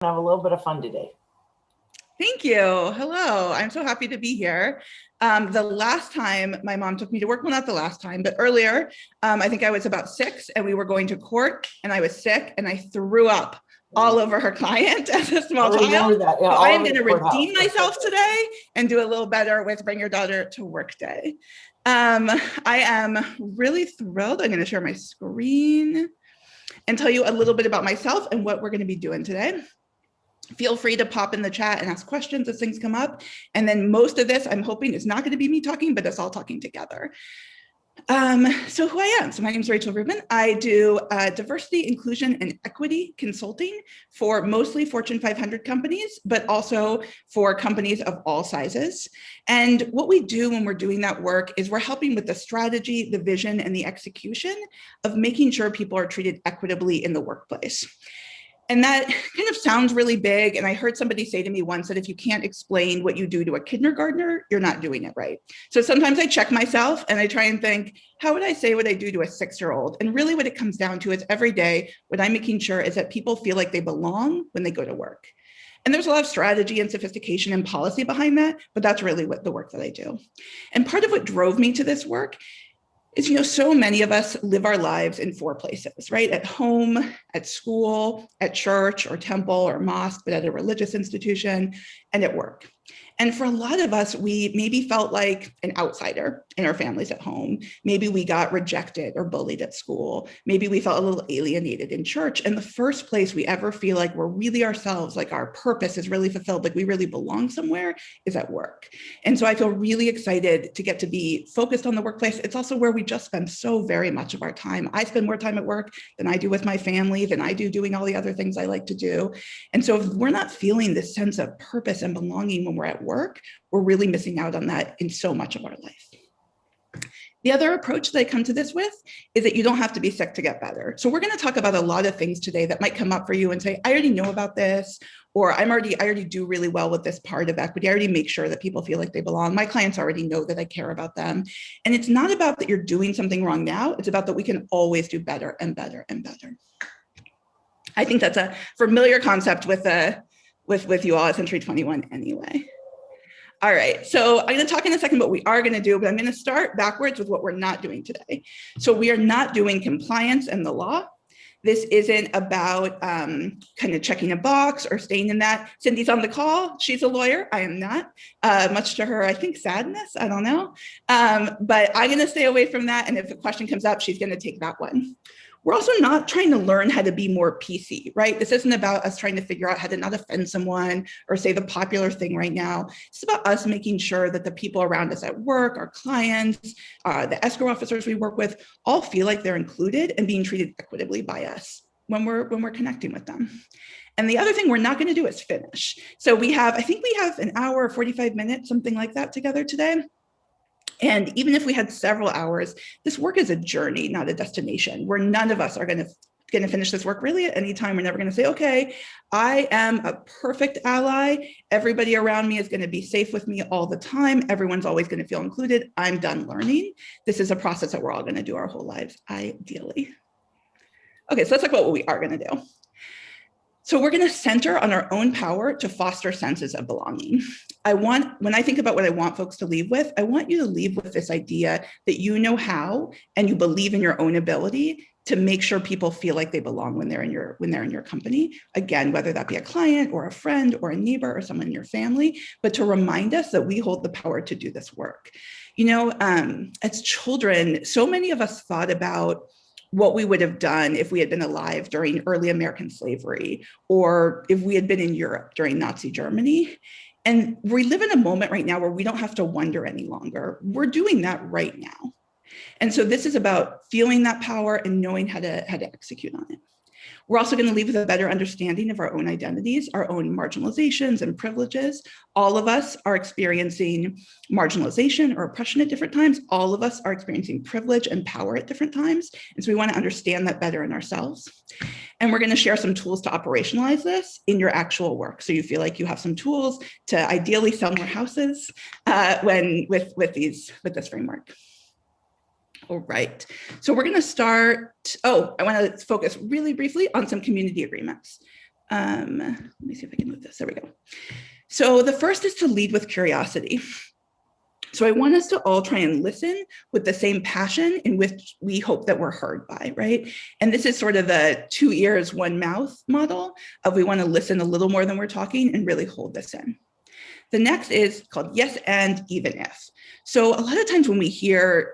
Have a little bit of fun today. Thank you. Hello. I'm so happy to be here. The last time my mom took me to work, well, not the last time, but earlier, I think I was about 6 and we were going to court and I was sick and I threw up all over her client as a small child. That. Yeah, so I am going to redeem myself today and do a little better with Bring Your Daughter to Work Day. I am really thrilled. I'm going to share my screen and tell you a little bit about myself and what we're going to be doing today. Feel free to pop in the chat and ask questions as things come up. And then most of this, I'm hoping, is not going to be me talking, but us all talking together. So who I am. So my name is Rachel Rubin. I do diversity, inclusion, and equity consulting for mostly Fortune 500 companies, but also for companies of all sizes. And what we do when we're doing that work is we're helping with the strategy, the vision, and the execution of making sure people are treated equitably in the workplace. And that kind of sounds really big. And I heard somebody say to me once that if you can't explain what you do to a kindergartner, you're not doing it right. So sometimes I check myself and I try and think, how would I say what I do to a 6-year-old? And really what it comes down to is every day, what I'm making sure is that people feel like they belong when they go to work. And there's a lot of strategy and sophistication and policy behind that, but that's really what the work that I do. And part of what drove me to this work is, so many of us live our lives in 4 places, right? At home, at school, at church or temple or mosque, but at a religious institution, and at work. And for a lot of us, we maybe felt like an outsider in our families at home. Maybe we got rejected or bullied at school. Maybe we felt a little alienated in church. And the first place we ever feel like we're really ourselves, like our purpose is really fulfilled, like we really belong somewhere, is at work. And so I feel really excited to get to be focused on the workplace. It's also where we just spend so very much of our time. I spend more time at work than I do with my family, than I do doing all the other things I like to do. And so if we're not feeling this sense of purpose and belonging when we're at work, we're really missing out on that in so much of our life. The other approach that I come to this with is that you don't have to be sick to get better. So we're going to talk about a lot of things today that might come up for you and say, I already know about this, or I already do really well with this part of equity. I already make sure that people feel like they belong. My clients already know that I care about them. And it's not about that you're doing something wrong now. It's about that we can always do better and better and better. I think that's a familiar concept with you all at Century 21 anyway. All right, so I'm going to talk in a second what we are going to do, but I'm going to start backwards with what we're not doing today. So we are not doing compliance and the law. This isn't about kind of checking a box or staying in that. Cindy's on the call. She's a lawyer. I am not, much to her, I think, sadness. I don't know. But I'm going to stay away from that. And if a question comes up, she's going to take that one. We're also not trying to learn how to be more PC, right? This isn't about us trying to figure out how to not offend someone or say the popular thing right now. It's about us making sure that the people around us at work, our clients, the escrow officers we work with, all feel like they're included and being treated equitably by us when we're connecting with them. And the other thing we're not going to do is finish. So I think we have an hour or 45 minutes, something like that together today. And even if we had several hours, this work is a journey, not a destination, where none of us are going to finish this work really at any time. We're never going to say, okay, I am a perfect ally. Everybody around me is going to be safe with me all the time. Everyone's always going to feel included. I'm done learning. This is a process that we're all going to do our whole lives, ideally. Okay, so let's talk about what we are going to do. So we're going to center on our own power to foster senses of belonging. When I think about what I want folks to leave with, I want you to leave with this idea that you know how and you believe in your own ability to make sure people feel like they belong when they're in your company. Again, whether that be a client or a friend or a neighbor or someone in your family, but to remind us that we hold the power to do this work. As children, so many of us thought about what we would have done if we had been alive during early American slavery, or if we had been in Europe during Nazi Germany. And we live in a moment right now where we don't have to wonder any longer. We're doing that right now. And so this is about feeling that power and knowing how to execute on it. We're also going to leave with a better understanding of our own identities, our own marginalizations and privileges. All of us are experiencing marginalization or oppression at different times. All of us are experiencing privilege and power at different times. And so we want to understand that better in ourselves. And we're going to share some tools to operationalize this in your actual work. So you feel like you have some tools to ideally sell more houses with this framework. All right, so we're going to start. I want to focus really briefly on some community agreements. Let me see if I can move this. There we go. So the first is to lead with curiosity. So I want us to all try and listen with the same passion in which we hope that we're heard by, right? And this is sort of the 2 ears, 1 mouth model of we want to listen a little more than we're talking and really hold this in. The next is called yes and even if. So a lot of times when we hear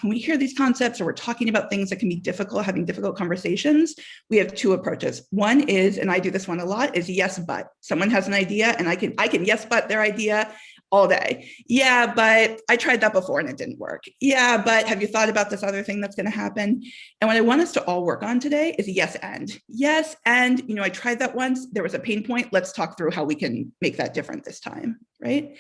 these concepts or we're talking about things that can be difficult, having difficult conversations, we have 2 approaches. One is, and I do this one a lot, is yes, but. Someone has an idea and I can yes, but their idea all day. Yeah, but I tried that before and it didn't work. Yeah, but have you thought about this other thing that's going to happen? And what I want us to all work on today is yes and. Yes and, I tried that once. There was a pain point. Let's talk through how we can make that different this time, right?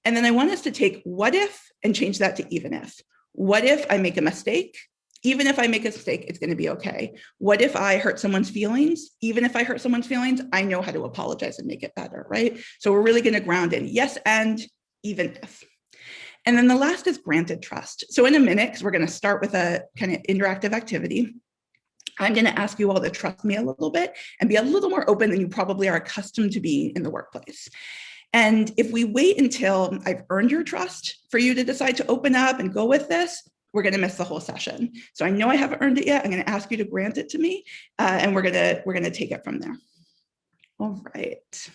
And then I want us to take what if and change that to even if. What if I make a mistake? Even if I make a mistake, it's going to be okay. What if I hurt someone's feelings? Even if I hurt someone's feelings, I know how to apologize and make it better, right? So we're really going to ground in yes and even if. And then the last is granted trust. So in a minute, because we're going to start with a kind of interactive activity, I'm going to ask you all to trust me a little bit and be a little more open than you probably are accustomed to be in the workplace. And if we wait until I've earned your trust for you to decide to open up and go with this, we're going to miss the whole session. So I know I haven't earned it yet. I'm going to ask you to grant it to me, and we're going to take it from there. All right.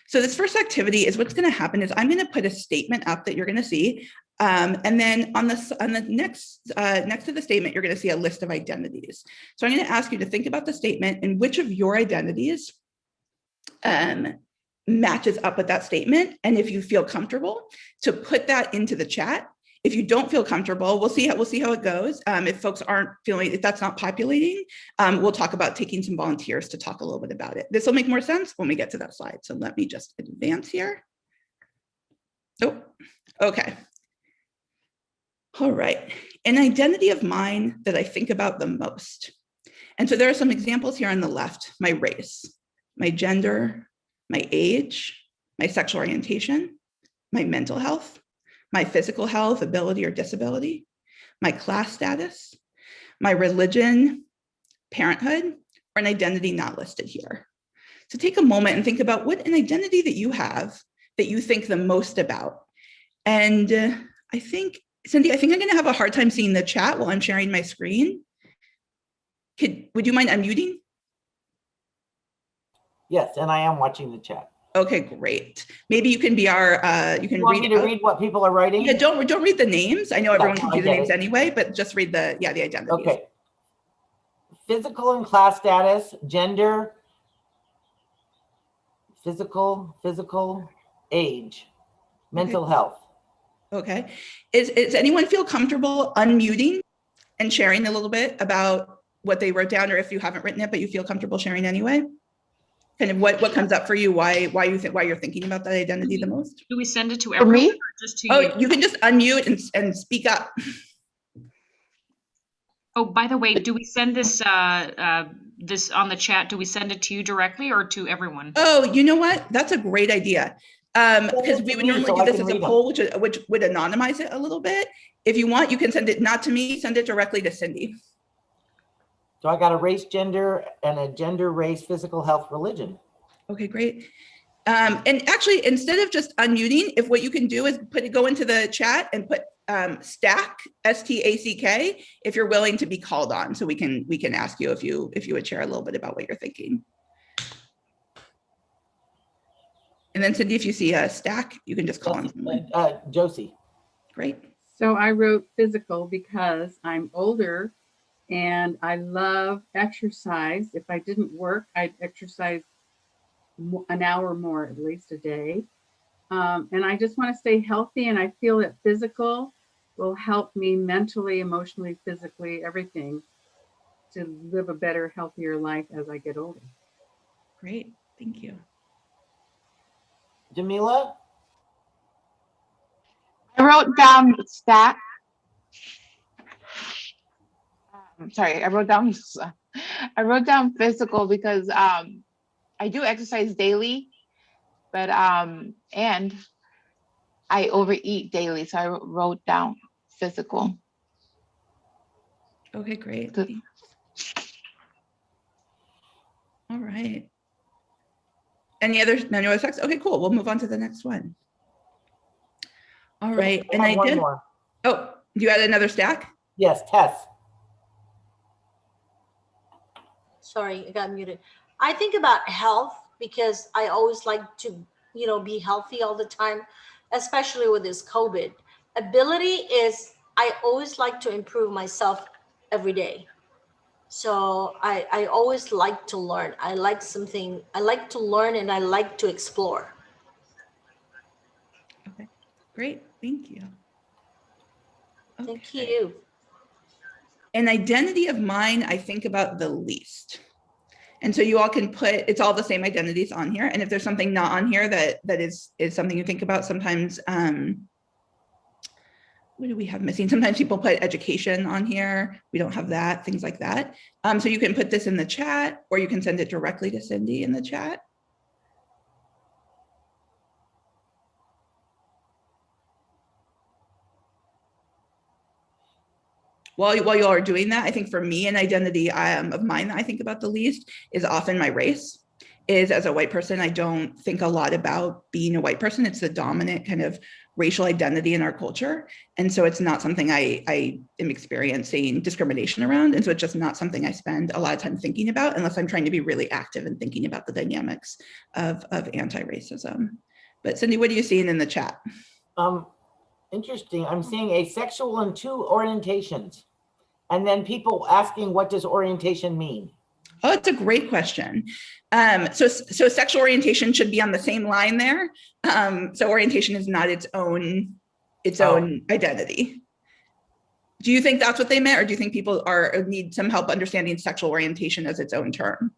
So this first activity is what's going to happen is I'm going to put a statement up that you're going to see, and then on the next to the statement you're going to see a list of identities. So I'm going to ask you to think about the statement and which of your identities matches up with that statement, and if you feel comfortable to put that into the chat. If you don't feel comfortable, we'll see how it goes. If folks aren't feeling, if that's not populating, we'll talk about taking some volunteers to talk a little bit about it. This will make more sense when we get to that slide. So let me just advance here. Oh, okay. All right. An identity of mine that I think about the most. And so there are some examples here on the left: my race, my gender, my age, my sexual orientation, my mental health, my physical health, ability or disability, my class status, my religion, parenthood, or an identity not listed here. So take a moment and think about what an identity that you have that you think the most about. And I think, Cindy, I'm going to have a hard time seeing the chat while I'm sharing my screen. Would you mind unmuting? Yes, and I am watching the chat. Okay, great. Maybe you can be our, you can read what people are writing? Yeah, don't read the names. I know everyone can see the names anyway, but just read the identities. Okay. Physical and class status, gender, physical, age, mental health. Okay. Is anyone feel comfortable unmuting and sharing a little bit about what they wrote down, or if you haven't written it, but you feel comfortable sharing anyway? Kind of what comes up for you, why you're thinking about that identity the most? Do we send it to everyone or just to you? You can just unmute and speak up. Oh, by the way, do we send this this on the chat? Do we send it to you directly or to everyone? Oh, you know what? That's a great idea. Because we would normally do this as a poll, which would anonymize it a little bit. If you want, you can send it not to me, send it directly to Cindy. So I got a race, gender, and a gender, race, physical health, religion. Okay, great. And actually, instead of just unmuting, if what you can do is go into the chat and put stack, STACK, if you're willing to be called on, so we can ask you if you would share a little bit about what you're thinking. And then Cindy, if you see a stack, you can just call on someone. Josie. Great. So I wrote physical because I'm older and I love exercise. If I didn't work, I'd exercise an hour more at least a day. And I just want to stay healthy, and I feel that physical will help me mentally, emotionally, physically, everything, to live a better, healthier life as I get older. Great, thank you. Jamila? I wrote down stack. Sorry, I wrote down physical because I do exercise daily, but and I overeat daily, so I wrote down physical. Okay, great. All right. Any other stacks? Okay, cool. We'll move on to the next one. All right. I And have I one did. more. Oh, you had another stack? Yes, Tess. Sorry, I got muted. I think about health because I always like to, be healthy all the time, especially with this COVID. Ability is I always like to improve myself every day. So I always like to learn. I like something, I like to learn and I like to explore. Okay, great. Thank you. Thank Okay. you. An identity of mine, I think about the least. And so you all can put, it's all the same identities on here. And if there's something not on here that is something you think about, sometimes, what do we have missing? Sometimes people put education on here. We don't have that, things like that. So you can put this in the chat or you can send it directly to Cindy in the chat. While you all are doing that, I think for me, an identity of mine that I think about the least is often my race. Is as a white person, I don't think a lot about being a white person. It's the dominant kind of racial identity in our culture. And so it's not something I am experiencing discrimination around. And so it's just not something I spend a lot of time thinking about unless I'm trying to be really active and thinking about the dynamics of anti-racism. But Cindy, what are you seeing in the chat? Interesting. I'm seeing asexual and 2 orientations. And then people asking, what does orientation mean? Oh, it's a great question. So sexual orientation should be on the same line there. So orientation is not its own identity. Do you think that's what they meant, or do you think people need some help understanding sexual orientation as its own term?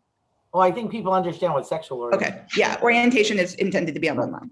Well, I think people understand what sexual orientation. Okay, yeah, orientation is intended to be on one line.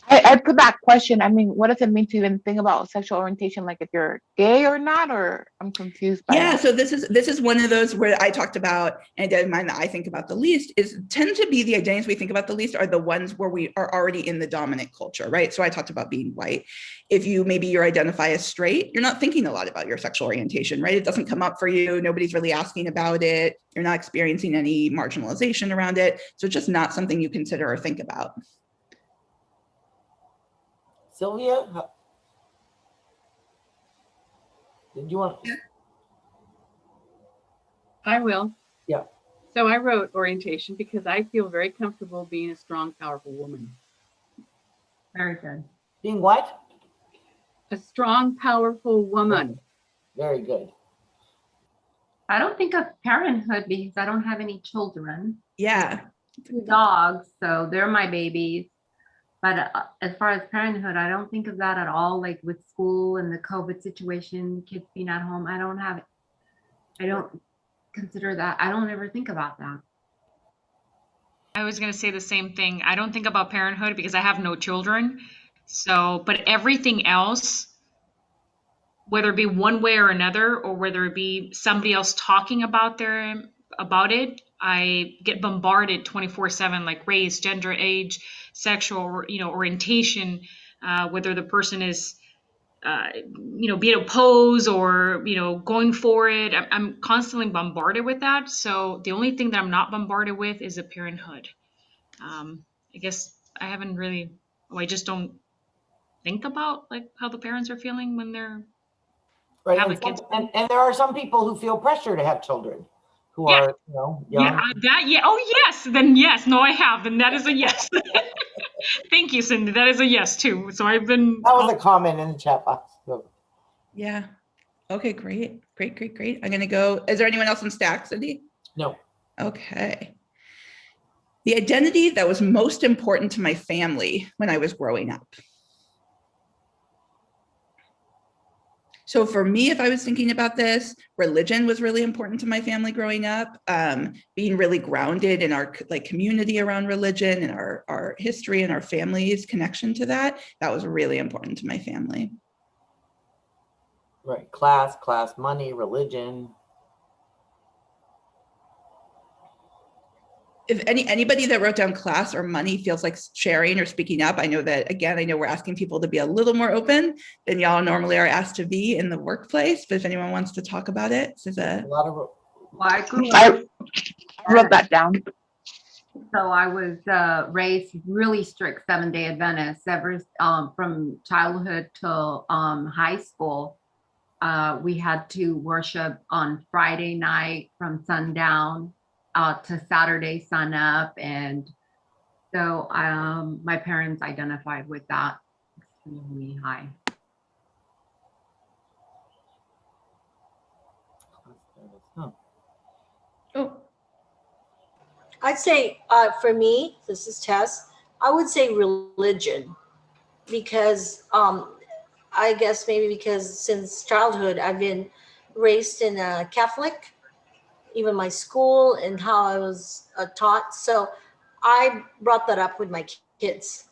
I put that question. I mean, what does it mean to even think about sexual orientation? Like if you're gay or not, or I'm confused by Yeah, that. so this is one of those where I talked about, and identity mine that I think about the least tend to be the identities we think about the least are the ones where we are already in the dominant culture, right? So I talked about being white. If you identify as straight, you're not thinking a lot about your sexual orientation, right? It doesn't come up for you. Nobody's really asking about it. You're not experiencing any marginalization around it. So it's just not something you consider or think about. Sylvia, did you want? I will. Yeah. So I wrote orientation because I feel very comfortable being a strong, powerful woman. Very good. Being what? A strong, powerful woman. Very good. I don't think of parenthood because I don't have any children. Yeah. 2 dogs, so they're my babies. But as far as parenthood, I don't think of that at all. Like with school and the COVID situation, kids being at home, I don't consider that. I don't ever think about that. I was going to say the same thing. I don't think about parenthood because I have no children. So, but everything else, whether it be one way or another, or whether it be somebody else talking about it, I get bombarded 24/7, like race, gender, age, sexual, orientation, whether the person is, being opposed or, going for it. I'm constantly bombarded with that. So the only thing that I'm not bombarded with is a parenthood. I guess I just don't think about like how the parents are feeling when they're Right. having And, kids. and there are some people who feel pressure to have children who Yeah. are, young. Oh, yes. Then yes. No, I have. And that is a yes. Thank you, Cindy. That is a yes too. So I've been. That was a comment in the chat box. So. Yeah. Okay, great. I'm going to go. Is there anyone else in stack, Cindy? No. Okay. The identity that was most important to my family when I was growing up. So for me, if I was thinking about this, religion was really important to my family growing up. Being really grounded in our community around religion and our history and our family's connection to that was really important to my family. Right. Class, money, religion. If anybody that wrote down class or money feels like sharing or speaking up, I know we're asking people to be a little more open than y'all normally are asked to be in the workplace. But if anyone wants to talk about it, this is A lot of. Well, I grew up. I wrote that down. So I was raised really strict 7-day Adventist ever from childhood till high school. We had to worship on Friday night from sundown to Saturday sun up, and so my parents identified with that extremely high. Huh. Oh, I'd say for me, this is Tess. I would say religion because I guess maybe because since childhood I've been raised in a Catholic, even my school and how I was taught. So I brought that up with my kids.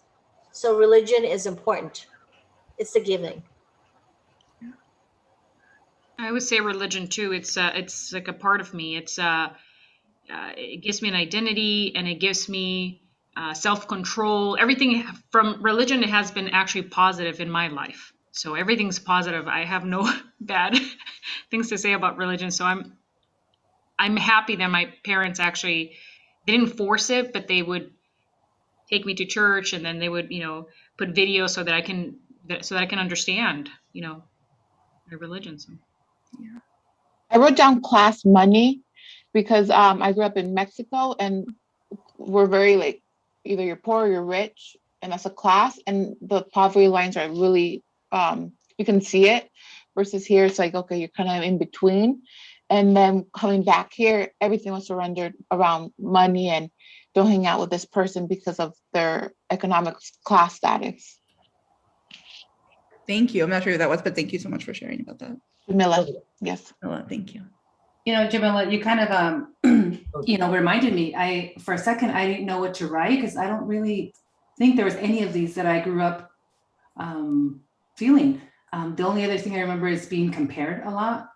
So religion is important. It's the giving. I would say religion too. It's like a part of me. It gives me an identity and it gives me self-control. Everything from religion has been actually positive in my life. So everything's positive. I have no bad things to say about religion. So I'm happy that my parents actually they didn't force it, but they would take me to church and then they would, put videos so that I can understand, my religion. So. I wrote down class money because I grew up in Mexico and we're very like either you're poor or you're rich, and that's a class, and the poverty lines are really you can see it. Versus here, it's like okay, you're kind of in between. And then coming back here, everything was surrendered around money and don't hang out with this person because of their economic class status. thank you. I'm not sure who that was, but thank you so much for sharing about that. Jamila, yes. Camilla, thank you. You know, Jamila, you kind of, reminded me. For a second, I didn't know what to write because I don't really think there was any of these that I grew up feeling. The only other thing I remember is being compared a lot.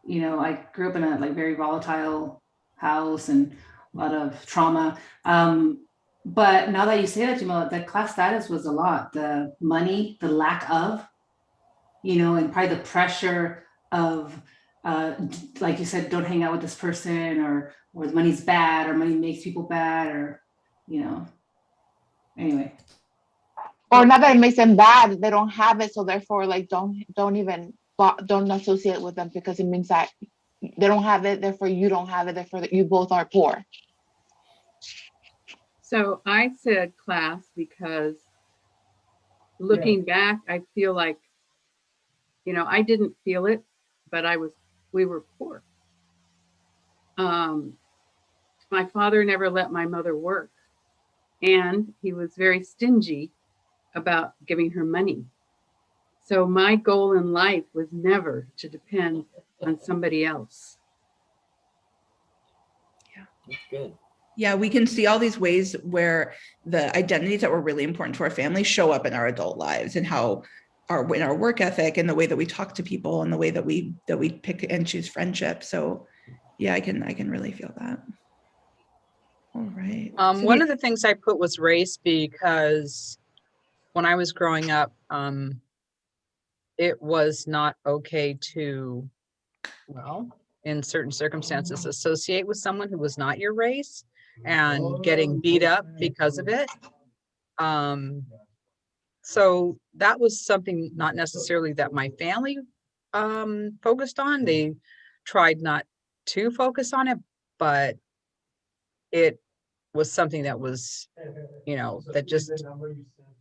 I grew up in a very volatile house and a lot of trauma. But now that you say that, Jamila, the class status was a lot. The money, the lack of, and probably the pressure of, like you said, don't hang out with this person, or the money's bad, or money makes people bad, or, anyway. Or not that it makes them bad, they don't have it, so therefore like don't associate with them because it means that they don't have it, therefore you don't have it, therefore you both are poor. So I said class because looking back, I feel like, I didn't feel it, but we were poor. My father never let my mother work, and he was very stingy about giving her money. So my goal in life was never to depend on somebody else. That's good. Yeah, we can see all these ways where the identities that were really important to our family show up in our adult lives, and how in our work ethic and the way that we talk to people and the way that we pick and choose friendship. So yeah, I can really feel that. All right. One of the things I put was race because when I was growing up, it was not okay to, in certain circumstances, associate with someone who was not your race and getting beat up because of it. So that was something not necessarily that my family focused on. They tried not to focus on it, but it was something that was, that just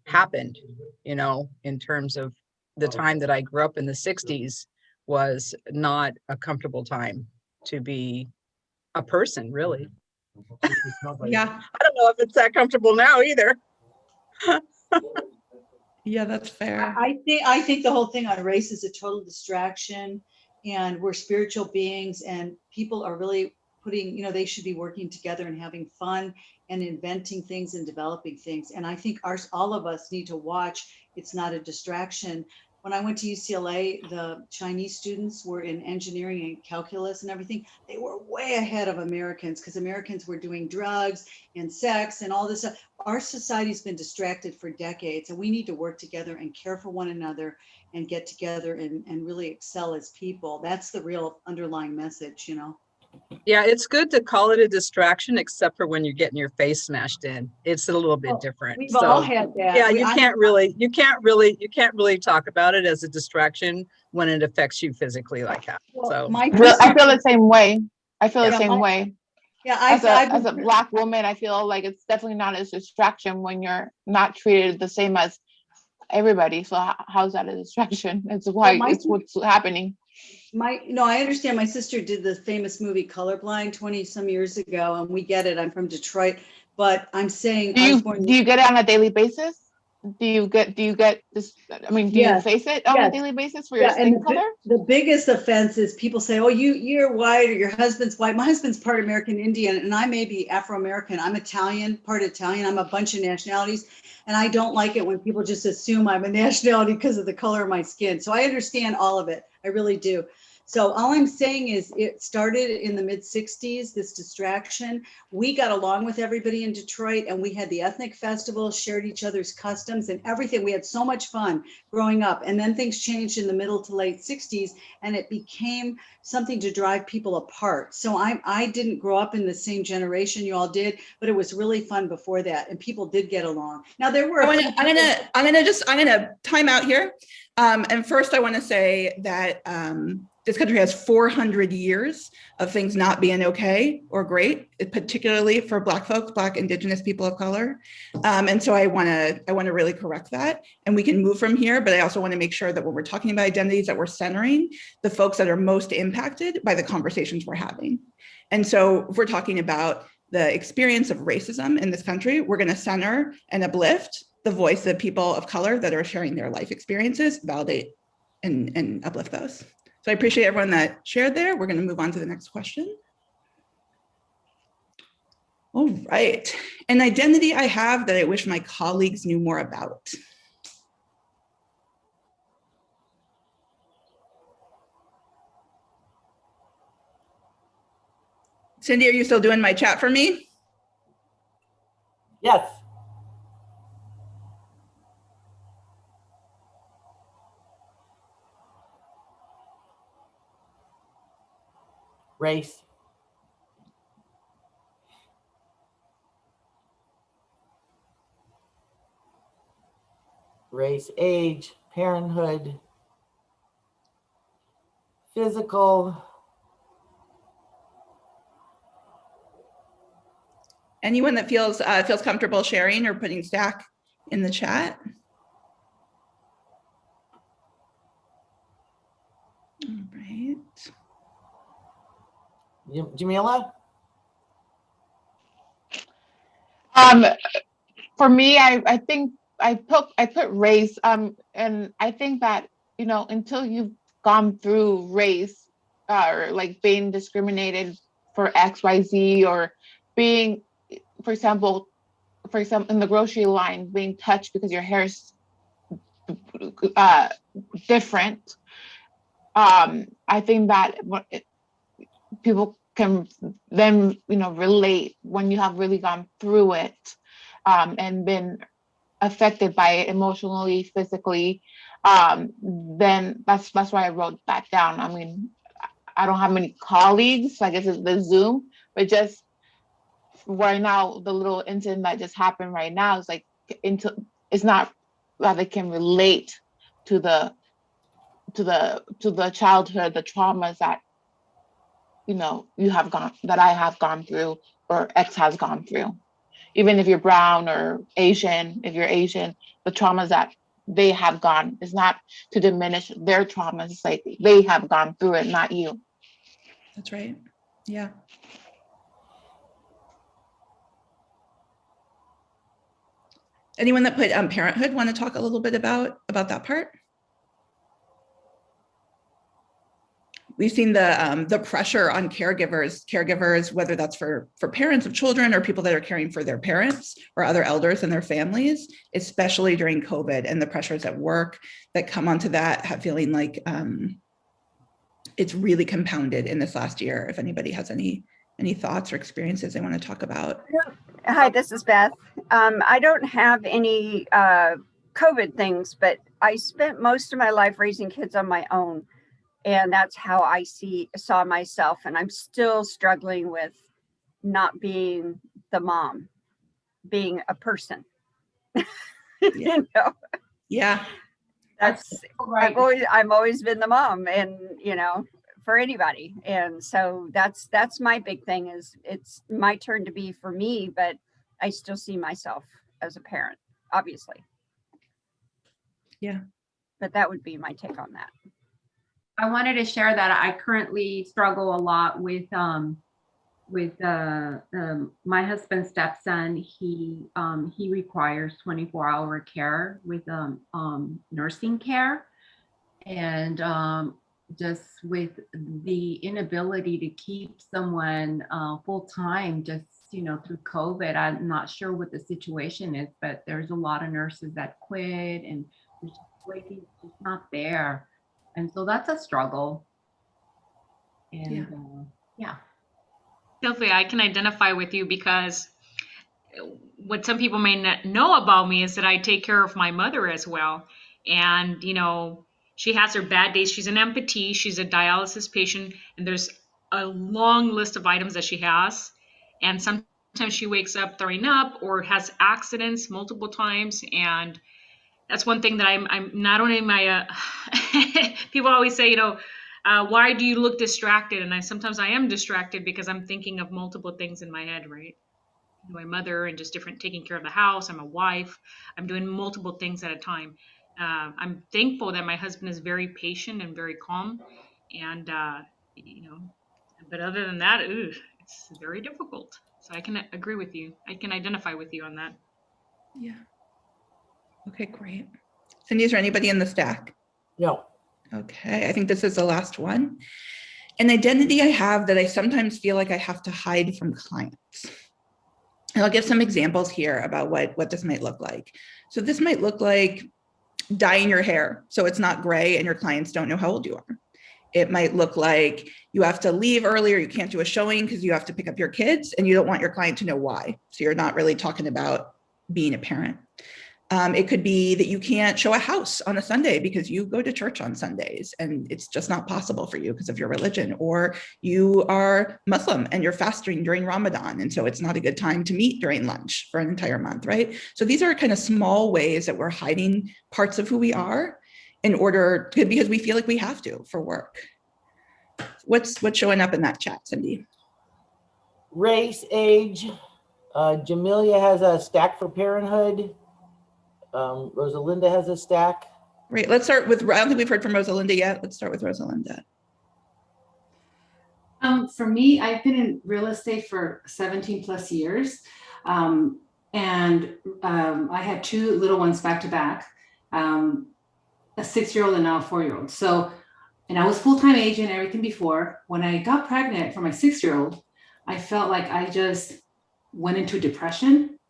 happened, in terms of the time that I grew up in the 60s was not a comfortable time to be a person, really. Yeah. I don't know if it's that comfortable now either. Yeah, that's fair. I think the whole thing on race is a total distraction, and we're spiritual beings, and people are really putting, they should be working together and having fun and inventing things and developing things. And I think all of us need to watch. It's not a distraction. When I went to UCLA, the Chinese students were in engineering and calculus and everything. They were way ahead of Americans because Americans were doing drugs and sex and all this stuff. Our society's been distracted for decades, and we need to work together and care for one another and get together and really excel as people. That's the real underlying message, Yeah, it's good to call it a distraction, except for when you're getting your face smashed in. It's a little bit Well, different. we've all So had that. yeah, you can't really talk about it as a distraction when it affects you physically like that. Well, So my I feel the same way. I feel the Yeah, same way. yeah, As a Black woman, I feel like it's definitely not a distraction when you're not treated the same as everybody. So how's that a distraction? It's why it's what's happening. I understand. My sister did the famous movie Colorblind 20 some years ago, and we get it. I'm from Detroit, but I'm saying I was born. Do you get it on a daily basis? Do you get this? I mean, do you Yes, face it on a yes. daily basis for your Yeah, and skin color? the biggest offense is people say, "Oh, you're white, or your husband's white." My husband's part American Indian, and I may be Afro-American. I'm Italian, part Italian. I'm a bunch of nationalities, and I don't like it when people just assume I'm a nationality because of the color of my skin. So I understand all of it. I really do. So all I'm saying is it started in the mid 60s, this distraction. We got along with everybody in Detroit, and we had the ethnic festival, shared each other's customs and everything. We had so much fun growing up. And then things changed in the middle to late 60s, and it became something to drive people apart. So I didn't grow up in the same generation you all did, but it was really fun before that, and people did get along. Now there were I'm gonna time out here. And first I want to say that this country has 400 years of things not being okay or great, particularly for Black folks, Black Indigenous people of color. And so I want to really correct that, and we can move from here. But I also want to make sure that when we're talking about identities, that we're centering the folks that are most impacted by the conversations we're having. And so if we're talking about the experience of racism in this country, we're going to center and uplift the voice of people of color that are sharing their life experiences, validate and uplift those. So I appreciate everyone that shared there. We're going to move on to the next question. All right. An identity I have that I wish my colleagues knew more about. Cindy, are you still doing my chat for me? Yes. Race. Race, age, parenthood, physical. Anyone that feels comfortable sharing or putting stack in the chat. All right. Jamila? For me, I think I put race, and I think that, until you've gone through race, or like being discriminated for XYZ, or being, for example, in the grocery line, being touched because your hair is different. I think that people can then, relate when you have really gone through it, and been affected by it emotionally, physically. Then that's why I wrote that down. I mean, I don't have many colleagues, I guess it's the Zoom, but just right now, the little incident that just happened right now is like, it's not that they can relate to the childhood, the traumas that that I have gone through, or X has gone through. Even if you're brown or Asian, if you're Asian, the traumas that they have gone is not to diminish their traumas. It's like they have gone through it, not you. That's right. Yeah. Anyone that put parenthood want to talk a little bit about that part? We've seen the pressure on caregivers, whether that's for parents of children or people that are caring for their parents or other elders in their families, especially during COVID, and the pressures at work that come onto that, feeling like it's really compounded in this last year. If anybody has any thoughts or experiences they want to talk about. Hi, this is Beth. I don't have any COVID things, but I spent most of my life raising kids on my own. And that's how I saw myself. And I'm still struggling with not being the mom, being a person. You know, Yeah. that's Right. I've always been the mom, and you know, for anybody. And so that's my big thing is it's my turn to be for me, but I still see myself as a parent, obviously. Yeah. But that would be my take on that. I wanted to share that I currently struggle a lot with my husband's stepson. He requires 24-hour care with nursing care, and just with the inability to keep someone full time, just through COVID. I'm not sure what the situation is, but there's a lot of nurses that quit, and there's just waiting, just not there, and so that's a struggle. And yeah. Sylvia, I can identify with you because what some people may not know about me is that I take care of my mother as well. And, she has her bad days. She's an amputee, she's a dialysis patient, and there's a long list of items that she has. And sometimes she wakes up throwing up or has accidents multiple times. And that's one thing that I'm not only my, people always say, why do you look distracted? And sometimes I am distracted because I'm thinking of multiple things in my head, right? My mother and just different, taking care of the house. I'm a wife. I'm doing multiple things at a time. I'm thankful that my husband is very patient and very calm. And, but other than that, it's very difficult. So I can agree with you. I can identify with you on that. Yeah. Okay, great. Cindy, is there anybody in the stack? No. Okay, I think this is the last one. An identity I have that I sometimes feel like I have to hide from clients. And I'll give some examples here about what this might look like. So this might look like dyeing your hair so it's not gray and your clients don't know how old you are. It might look like you have to leave earlier, you can't do a showing because you have to pick up your kids and you don't want your client to know why. So you're not really talking about being a parent. It could be that you can't show a house on a Sunday because you go to church on Sundays and it's just not possible for you because of your religion, or you are Muslim and you're fasting during Ramadan. And so it's not a good time to meet during lunch for an entire month, right? So these are kind of small ways that we're hiding parts of who we are in order to, because we feel like we have to for work. What's showing up in that chat, Cindy? Race, age. Jamelia has a stack for parenthood. Rosalinda has a stack. Great. Let's start with, I don't think we've heard from Rosalinda yet. Let's start with Rosalinda. For me, I've been in real estate for 17 plus years. I had two little ones back to back, a 6-year-old and now a 4-year-old. So, and I was full-time agent, everything before. When I got pregnant for my 6-year-old, I felt like I just went into depression.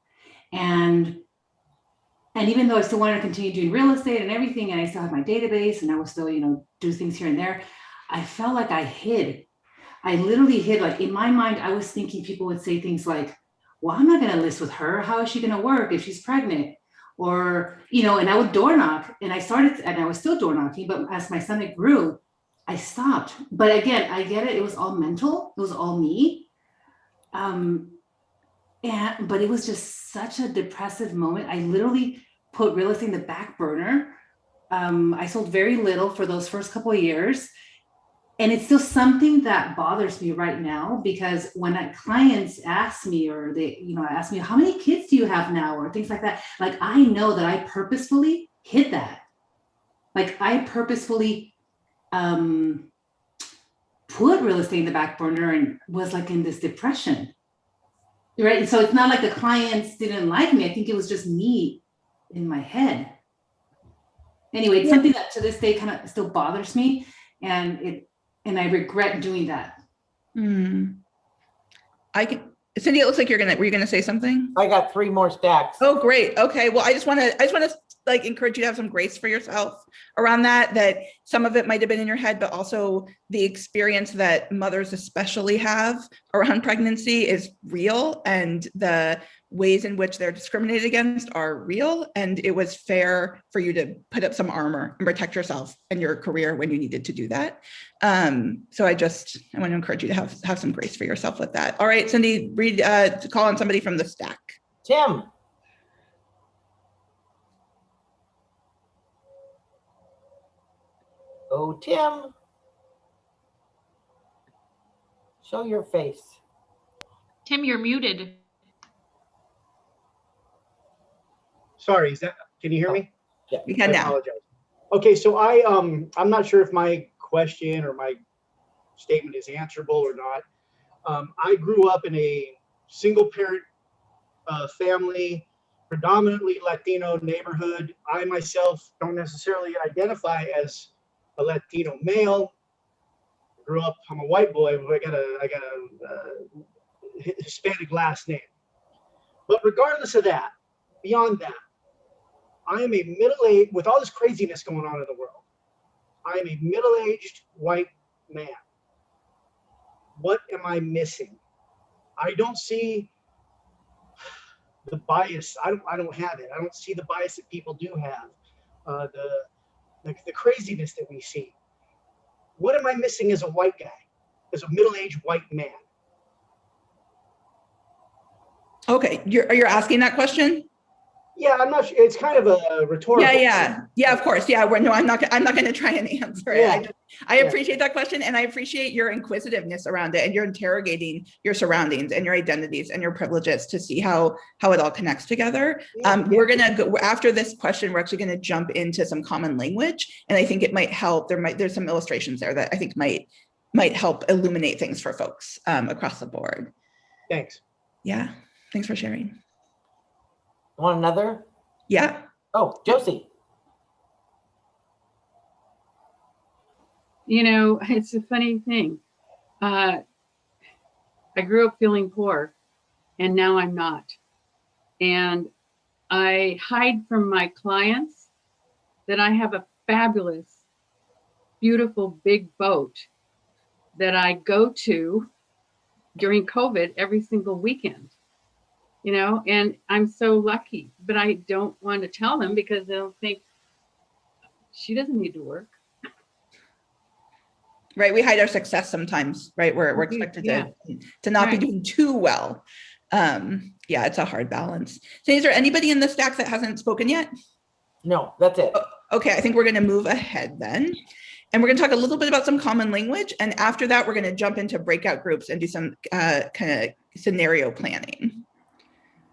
And even though I still wanted to continue doing real estate and everything, and I still had my database and I was still, do things here and there, I felt like I hid. I literally hid. Like in my mind, I was thinking people would say things like, well, I'm not going to list with her. How is she going to work if she's pregnant? Or, and I would door knock, and I was still door knocking, but as my stomach grew, I stopped. But again, I get it. It was all mental. It was all me. But it was just such a depressive moment. I literally put real estate in the back burner. I sold very little for those first couple of years. And it's still something that bothers me right now, because when clients ask me, or they, ask me, how many kids do you have now? Or things like that. Like, I know that I purposefully hid that. Like I purposefully put real estate in the back burner and was like in this depression. Right. And so it's not like the clients didn't like me. I think it was just me in my head. Anyway, it's something that to this day kind of still bothers me. And I regret doing that. Cindy, it looks like were you gonna say something? I got 3 more stacks. Oh, great. Okay. Well, I just want to like encourage you to have some grace for yourself around that some of it might have been in your head, but also the experience that mothers especially have around pregnancy is real, and the ways in which they're discriminated against are real. And it was fair for you to put up some armor and protect yourself and your career when you needed to do that. So I want to encourage you to have some grace for yourself with that. All right, Cindy, call on somebody from the stack. Tim. Oh, Tim. Show your face. Tim, you're muted. Sorry, can you hear me? Yeah, we can I now. apologize. Okay, so I'm not sure if my question or my statement is answerable or not. I grew up in a single parent family, predominantly Latino neighborhood. I myself don't necessarily identify as a Latino male. Grew up, I'm a white boy, but I got a Hispanic last name. But regardless of that, beyond that, I am a middle-aged, with all this craziness going on in the world, I am a middle-aged white man. What am I missing? I don't see the bias. I don't have it. I don't see the bias that people do have. The craziness that we see. What am I missing as a white guy, as a middle-aged white man? Okay, you're asking that question? Yeah, I'm not sure. It's kind of a rhetorical. Yeah, of course. Yeah, no, I'm not going to try and answer it. Yeah. I appreciate that question, and I appreciate your inquisitiveness around it, and you're interrogating your surroundings and your identities and your privileges to see how it all connects together. We're going to go after this question. We're actually going to jump into some common language, and I think it might help. There's some illustrations there that I think might help illuminate things for folks across the board. Thanks. Yeah, thanks for sharing. Want another? Yeah. Oh, Josie. You know, it's a funny thing. I grew up feeling poor, and now I'm not. And I hide from my clients that I have a fabulous, beautiful big boat that I go to during COVID every single weekend. You know, and I'm so lucky, but I don't want to tell them because they'll think she doesn't need to work. Right, we hide our success sometimes, right? We're expected to not be doing too well. Yeah, it's a hard balance. So is there anybody in the stack that hasn't spoken yet? No, that's it. Okay, I think we're going to move ahead then. And we're going to talk a little bit about some common language. And after that, we're going to jump into breakout groups and do some kind of scenario planning.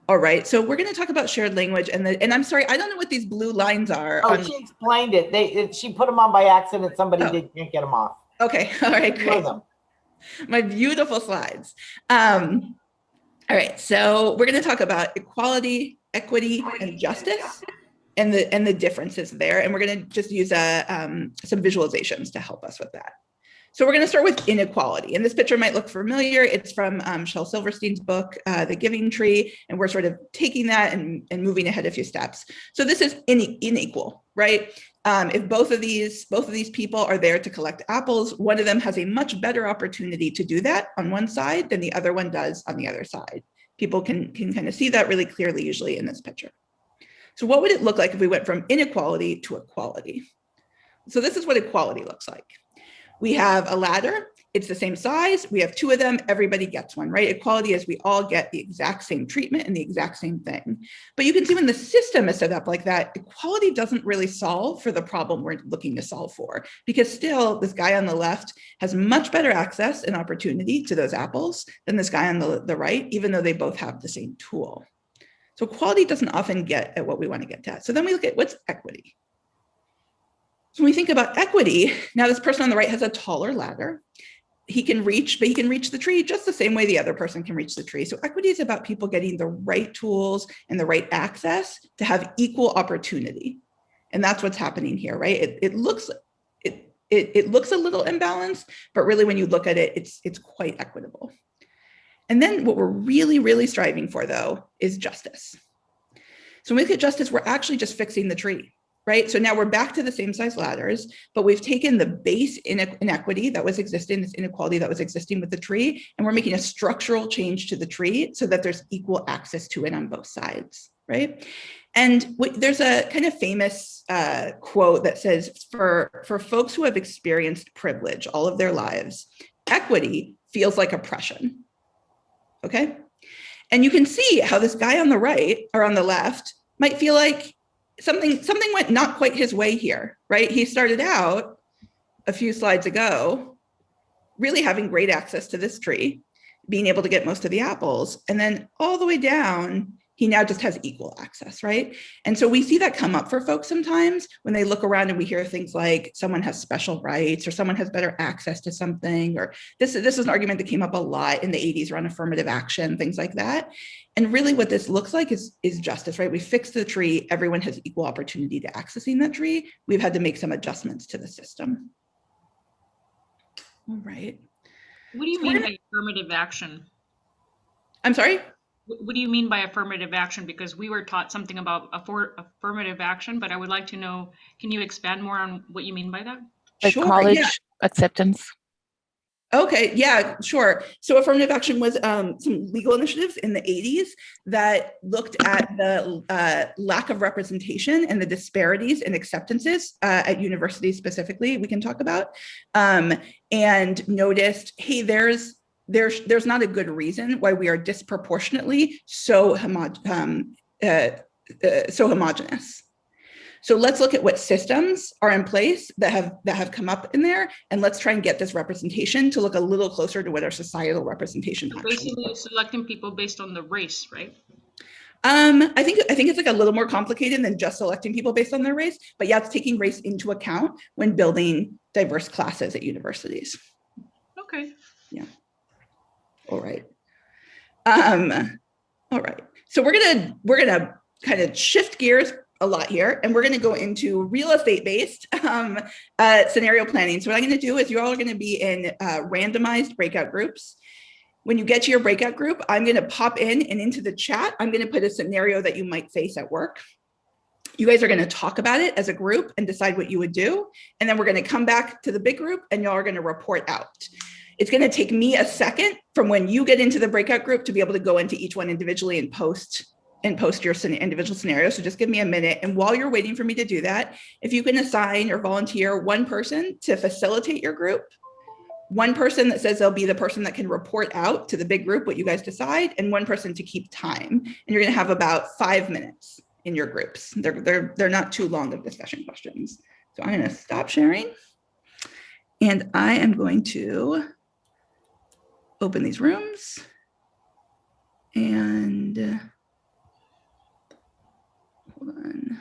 All right, so we're going to talk about shared language, and I'm sorry, I don't know what these blue lines are. Oh, she explained it. She put them on by accident. Somebody can't get them off. Okay, all right, great. My beautiful slides. All right, so we're going to talk about equality, equity, and justice, and the differences there, and we're going to just use some visualizations to help us with that. So we're going to start with inequality, and this picture might look familiar. It's from Shel Silverstein's book, The Giving Tree, and we're sort of taking that and moving ahead a few steps. So this is unequal, right? If both of these people are there to collect apples, one of them has a much better opportunity to do that on one side than the other one does on the other side. People can kind of see that really clearly, usually in this picture. So what would it look like if we went from inequality to equality? So this is what equality looks like. We have a ladder, it's the same size, we have two of them, everybody gets one, right? Equality is we all get the exact same treatment and the exact same thing. But you can see when the system is set up like that, equality doesn't really solve for the problem we're looking to solve for, because still this guy on the left has much better access and opportunity to those apples than this guy on the right, even though they both have the same tool. So equality doesn't often get at what we want to get at. So then we look at what's equity. So when we think about equity, now this person on the right has a taller ladder. He can reach the tree just the same way the other person can reach the tree. So equity is about people getting the right tools and the right access to have equal opportunity. And that's what's happening here, right? It looks a little imbalanced, but really when you look at it, it's quite equitable. And then what we're really, really striving for, though, is justice. So when we look at justice, we're actually just fixing the tree. right? So now we're back to the same size ladders, but we've taken the base inequity that was existing, this inequality that was existing with the tree, and we're making a structural change to the tree so that there's equal access to it on both sides, right? And there's a kind of famous quote that says, for folks who have experienced privilege all of their lives, equity feels like oppression, okay? And you can see how this guy on the right or on the left might feel like something went not quite his way here, right? He started out a few slides ago really having great access to this tree, being able to get most of the apples, and then all the way down, he now just has equal access, right? And so we see that come up for folks sometimes when they look around and we hear things like someone has special rights or someone has better access to something, or this is an argument that came up a lot in the 80s around affirmative action, things like that. And really what this looks like is justice, right? We fixed the tree, everyone has equal opportunity to accessing that tree. We've had to make some adjustments to the system. All right. What do you mean by affirmative action? I'm sorry? What do you mean by affirmative action? Because we were taught something about affirmative action, but I would like to know, can you expand more on what you mean by that? Like Sure, college yeah. acceptance. Okay, yeah, sure. So affirmative action was some legal initiatives in the 80s that looked at the lack of representation and the disparities in acceptances at universities specifically, we can talk about, and noticed, hey, there's not a good reason why we are disproportionately so homogenous. So let's look at what systems are in place that have come up in there, and let's try and get this representation to look a little closer to what our societal representation So actually basically, is. selecting people based on the race, right? I think it's like a little more complicated than just selecting people based on their race, but yeah, it's taking race into account when building diverse classes at universities. Okay. Yeah. All right. All right. So we're gonna kind of shift gears a lot here, and we're going to go into real estate based scenario planning. So what I'm going to do is you all are going to be in randomized breakout groups. When you get to your breakout group, I'm going to pop in and into the chat, I'm going to put a scenario that you might face at work. You guys are going to talk about it as a group and decide what you would do. And then we're going to come back to the big group and y'all are going to report out. It's going to take me a second from when you get into the breakout group to be able to go into each one individually and post your individual scenario. So just give me a minute. And while you're waiting for me to do that, if you can assign or volunteer one person to facilitate your group, one person that says they'll be the person that can report out to the big group what you guys decide, and one person to keep time. And you're going to have about 5 minutes in your groups. They're not too long of discussion questions. So I'm going to stop sharing. And I am going to open these rooms. And hold on.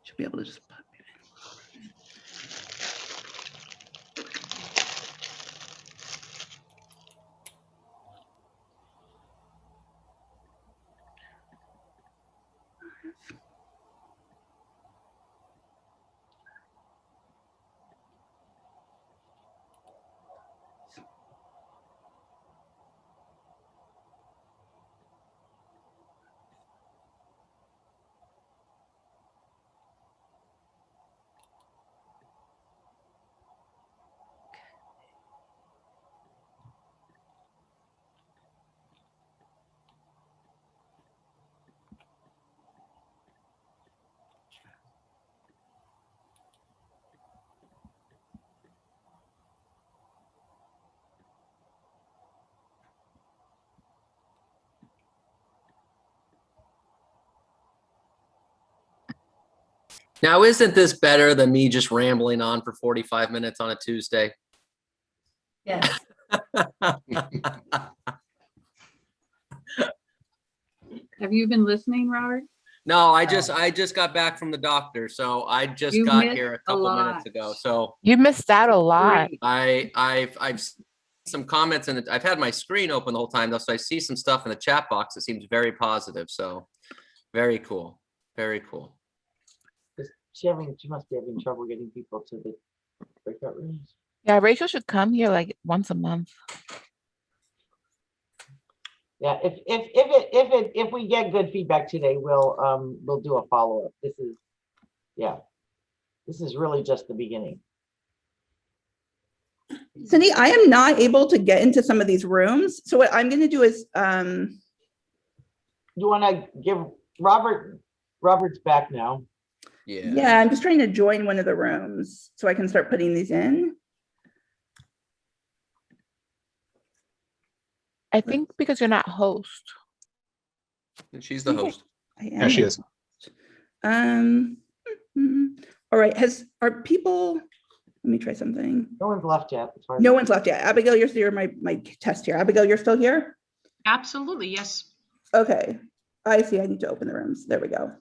Should be able to just pop it in. Now, isn't this better than me just rambling on for 45 minutes on a Tuesday? Yes. Have you been listening, Robert? No, I just got back from the doctor, so I just You got missed here a a couple lot. minutes ago. So You missed out a lot. Great. I've some comments and I've had my screen open the whole time though, so I see some stuff in the chat box that seems very positive. So very cool, very cool. She must be having trouble getting people to the breakout rooms. Yeah, Rachel should come here like once a month. Yeah, if we get good feedback today, we'll do a follow-up. This is really just the beginning. Cindy, I am not able to get into some of these rooms. So what I'm going to do is, You want to give Robert's back now. yeah, I'm just trying to join one of the rooms so I can start putting these in. I think because you're not host. And she's the host. I am. Yeah, she is. All right. Are people, let me try something. No one's left yet. No one's left yet. Abigail, you're my test here. Abigail, you're still here? Absolutely, yes. Okay. I see. I need to open the rooms. There we go.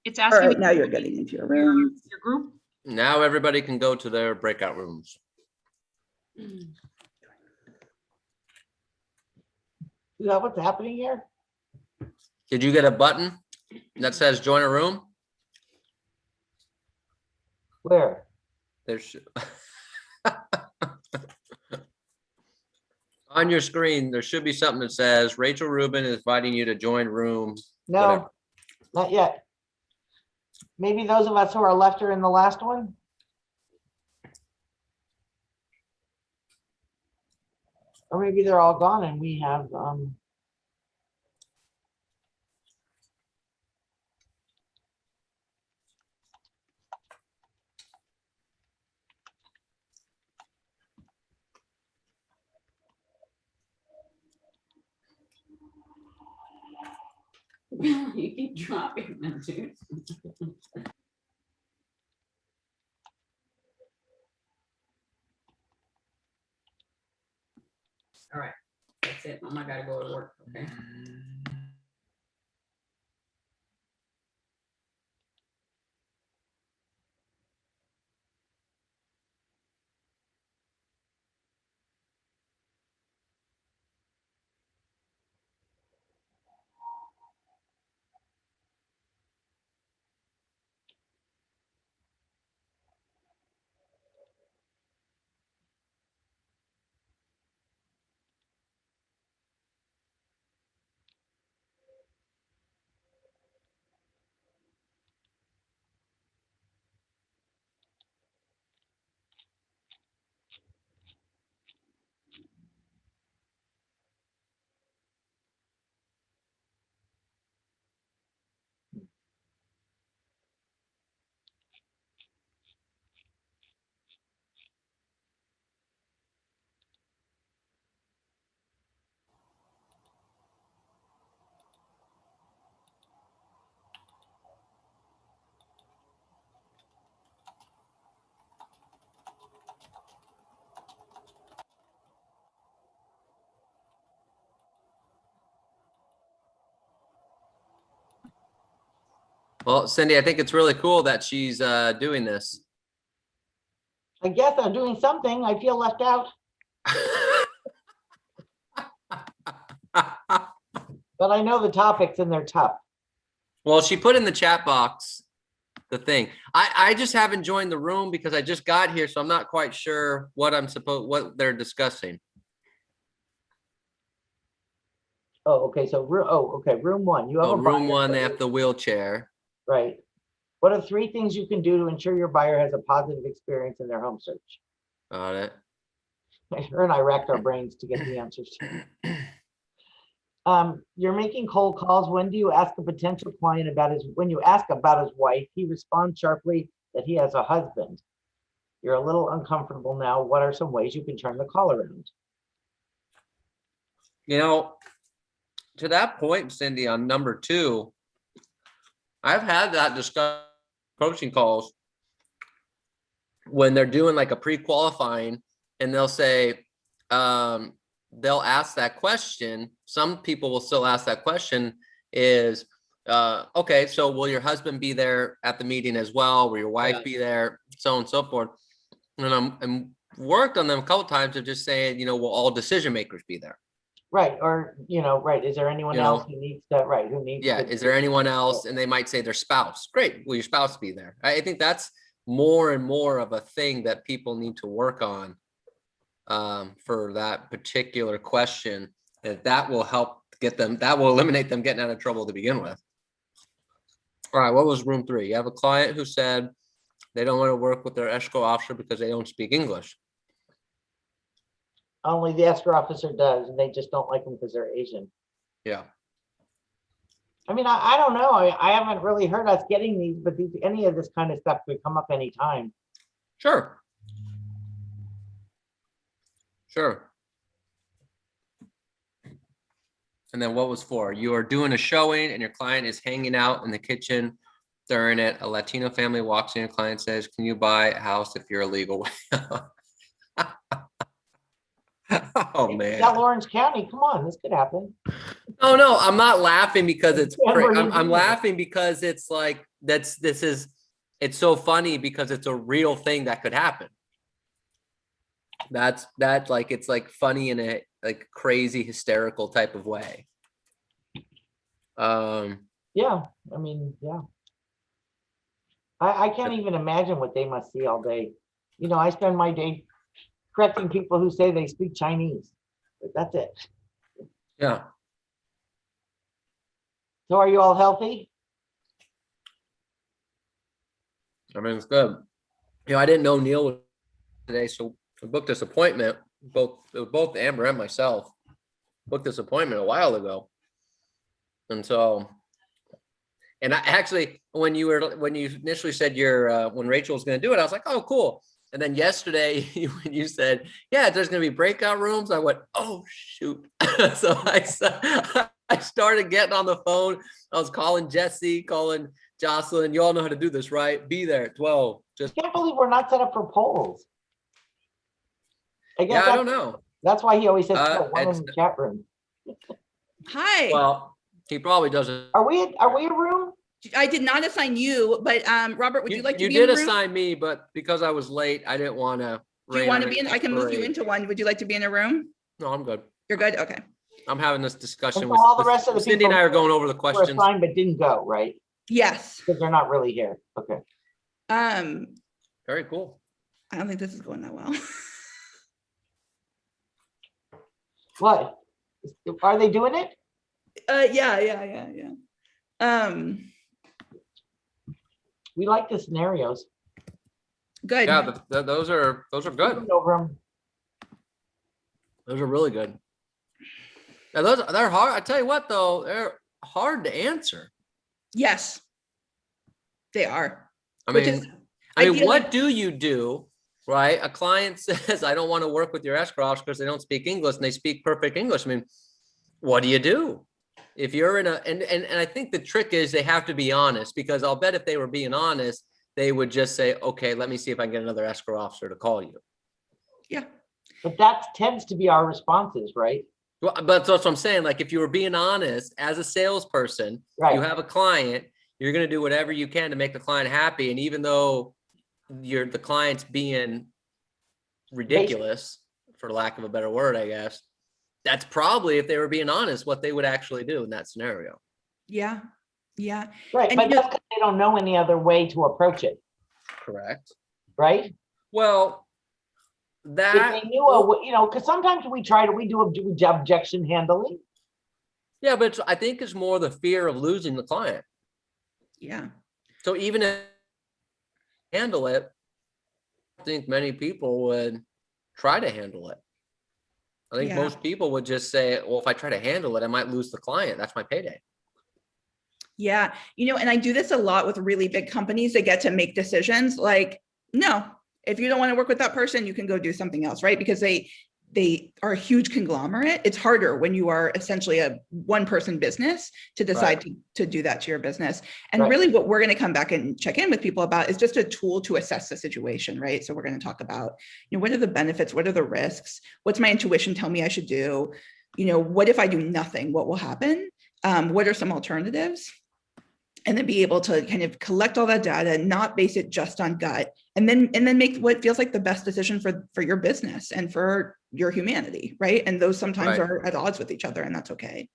It's All asking right. me Now you're getting into your room. your group. Now everybody can go to their breakout rooms. Is that what's happening here? Did you get a button that says join a room? Where? There's on your screen, there should be something that says Rachel Rubin is inviting you to join room. No, whatever. not yet. Maybe those of us who are left are in the last one. Or maybe they're all gone and we have You keep dropping them too. All right, that's it. Mama gotta go to work, okay? Well, Cindy, I think it's really cool that she's doing this. I guess I'm doing something. I feel left out. But I know the topics and they're tough. Well, she put in the chat box the thing. I just haven't joined the room because I just got here, so I'm not quite sure what what they're discussing. Oh, okay. So room one. You have a room buyer, one, they have the wheelchair. right? What are 3 things you can do to ensure your buyer has a positive experience in their home search? Got it. Her and I racked our brains to get the answers. You're making cold calls. When do you ask a potential client when you ask about his wife, he responds sharply that he has a husband. You're a little uncomfortable now. What are some ways you can turn the call around? You know, to that point, Cindy, on number 2, I've had that discussion coaching calls when they're doing like a pre-qualifying and they'll say, they'll ask that question. Some people will still ask that question is, okay, so will your husband be there at the meeting as well? Will your wife be there? So on and so forth. And I'm worked on them a couple of times of just saying, will all decision makers be there? Right. Or, right. Is there anyone else who needs that? Right. Who needs? Yeah. Is there anyone else? And they might say their spouse. Great. Will your spouse be there? I think that's more and more of a thing that people need to work on for that particular question. that will help get them, that will eliminate them getting out of trouble to begin with. All right, what was room 3? You have a client who said they don't want to work with their escrow officer because they don't speak English. Only the escrow officer does, and they just don't like them because they're Asian. Yeah. I mean, I don't know. I haven't really heard us getting these, but any of this kind of stuff could come up anytime. Sure. Sure. And then what was 4? You are doing a showing and your client is hanging out in the kitchen during it. A Latino family walks in, your client says, "Can you buy a house if you're illegal?" Oh man. Tell Orange County, come on, this could happen. Oh no, I'm not laughing because it's Yeah, we're I'm using it. laughing because it's like it's so funny because it's a real thing that could happen. That's like, it's like funny in a like crazy hysterical type of way. Yeah, I mean, yeah. I can't even imagine what they must see all day. You know, I spend my day correcting people who say they speak Chinese, but that's it. Yeah. So are you all healthy? I mean, it's good. You know, I didn't know Neil was today, so we booked this appointment. Both Amber and myself booked this appointment a while ago, and so, and I actually, when you initially said when Rachel was going to do it, I was like, oh, cool. And then yesterday, when you said, yeah, there's going to be breakout rooms, I went, oh shoot. So I started getting on the phone. I was calling Jesse, calling Jocelyn. You all know how to do this, right? Be there at 12. Just I can't believe we're not set up for polls. I guess yeah, I don't know. That's why he always says Uh, one in it's- the chat room. Hi. Well, he probably doesn't. Are we a room? I did not assign you, but Robert, would you like to You be in did a room? assign me, but because I was late, I didn't want to. Do you want to be in? I can move you into one. Would you like to be in a room? No, I'm good. You're good? Okay. I'm having this And discussion so with all the rest of the Cindy and people I are going over the were questions. assigned but didn't go, right? Yes. Because they're not really here. Okay. Very cool. I don't think this is going that well. What? Are they doing it? Yeah. We like the scenarios. Good. Yeah, those are good. Over 'em. Those are really good. Now they're hard. I tell you what, though, they're hard to answer. Yes, they are. I Which mean, is what ideally- do you do? Right? A client says, "I don't want to work with your escrow officer because they don't speak English and they speak perfect English." I mean, what do you do? If you're in a and I think the trick is they have to be honest, because I'll bet if they were being honest, they would just say, "Okay, let me see if I can get another escrow officer to call you." Yeah. But that tends to be our responses, right? Well, but that's what I'm saying. Like, if you were being honest as a salesperson, Right. you have a client, you're going to do whatever you can to make the client happy. And even though the client's being ridiculous, for lack of a better word, I guess, that's probably, if they were being honest, what they would actually do in that scenario. Yeah. Right. And But you know- that's because they don't know any other way to approach it, Correct. right? Well, If that, they knew, because sometimes we do objection handling. yeah, but I think it's more the fear of losing the client. Yeah. So even if handle it, I think many people would try to handle it. I think Yeah. most people would just say, well, if I try to handle it, I might lose the client. That's my payday. Yeah. And I do this a lot with really big companies. They get to make decisions like, no, if you don't want to work with that person, you can go do something else, right? Because they are a huge conglomerate. It's harder when you are essentially a one-person business to decide to do that to your business. And Right. really what we're going to come back and check in with people about is just a tool to assess the situation, right? So we're going to talk about, what are the benefits? What are the risks? What's my intuition tell me I should do? What if I do nothing? What will happen? What are some alternatives? And then be able to kind of collect all that data, not base it just on gut, and then make what feels like the best decision for your business and for your humanity, right? And those sometimes Right. are at odds with each other, and that's okay.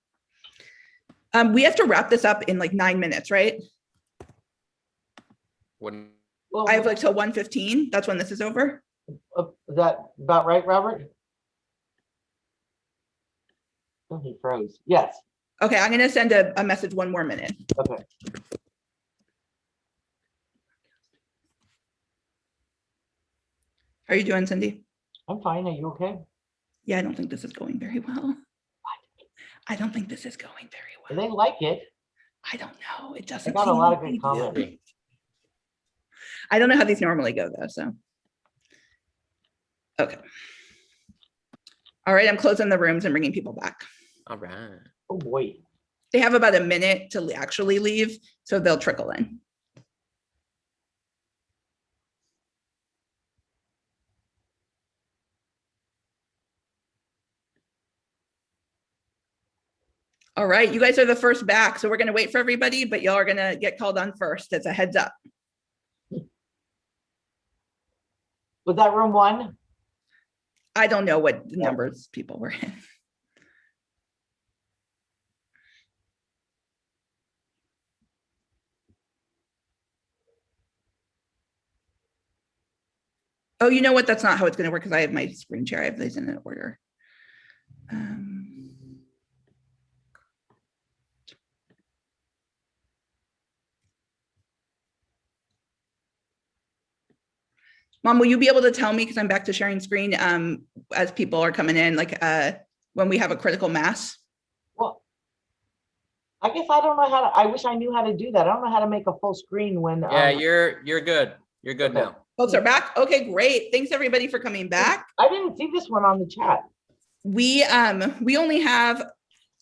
We have to wrap this up in like 9 minutes, right? When Well, I have like till 1:15. That's when this is over. is that about right, Robert? Oh, he froze. Yes. Okay, I'm gonna send a message 1 more minute. Okay. How are you doing, Cindy? I'm fine. Are you okay? Yeah, I don't think this is going very well. I don't think this is going very well. They like it. I don't know. It I doesn't got a seem lot like of they good do. comments. I don't know how these normally go though, so. Okay. All right, I'm closing the rooms and bringing people back. All right. Oh boy. They have about a minute to actually leave, so they'll trickle in. All right, you guys are the first back, so we're gonna wait for everybody, but y'all are gonna get called on first as a heads up. Was that room 1? I don't know what numbers people were in. Oh, you know what? That's not how it's gonna work because I have my screen share. I have these in an order. Mom, will you be able to tell me, because I'm back to sharing screen, as people are coming in, like when we have a critical mass? Well, I guess I don't know how to, I wish I knew how to do that. I don't know how to make a full screen when. Yeah, you're good. You're good Okay. now. Folks are back? Okay, great. Thanks everybody for coming back. I didn't see this one on the chat. We only have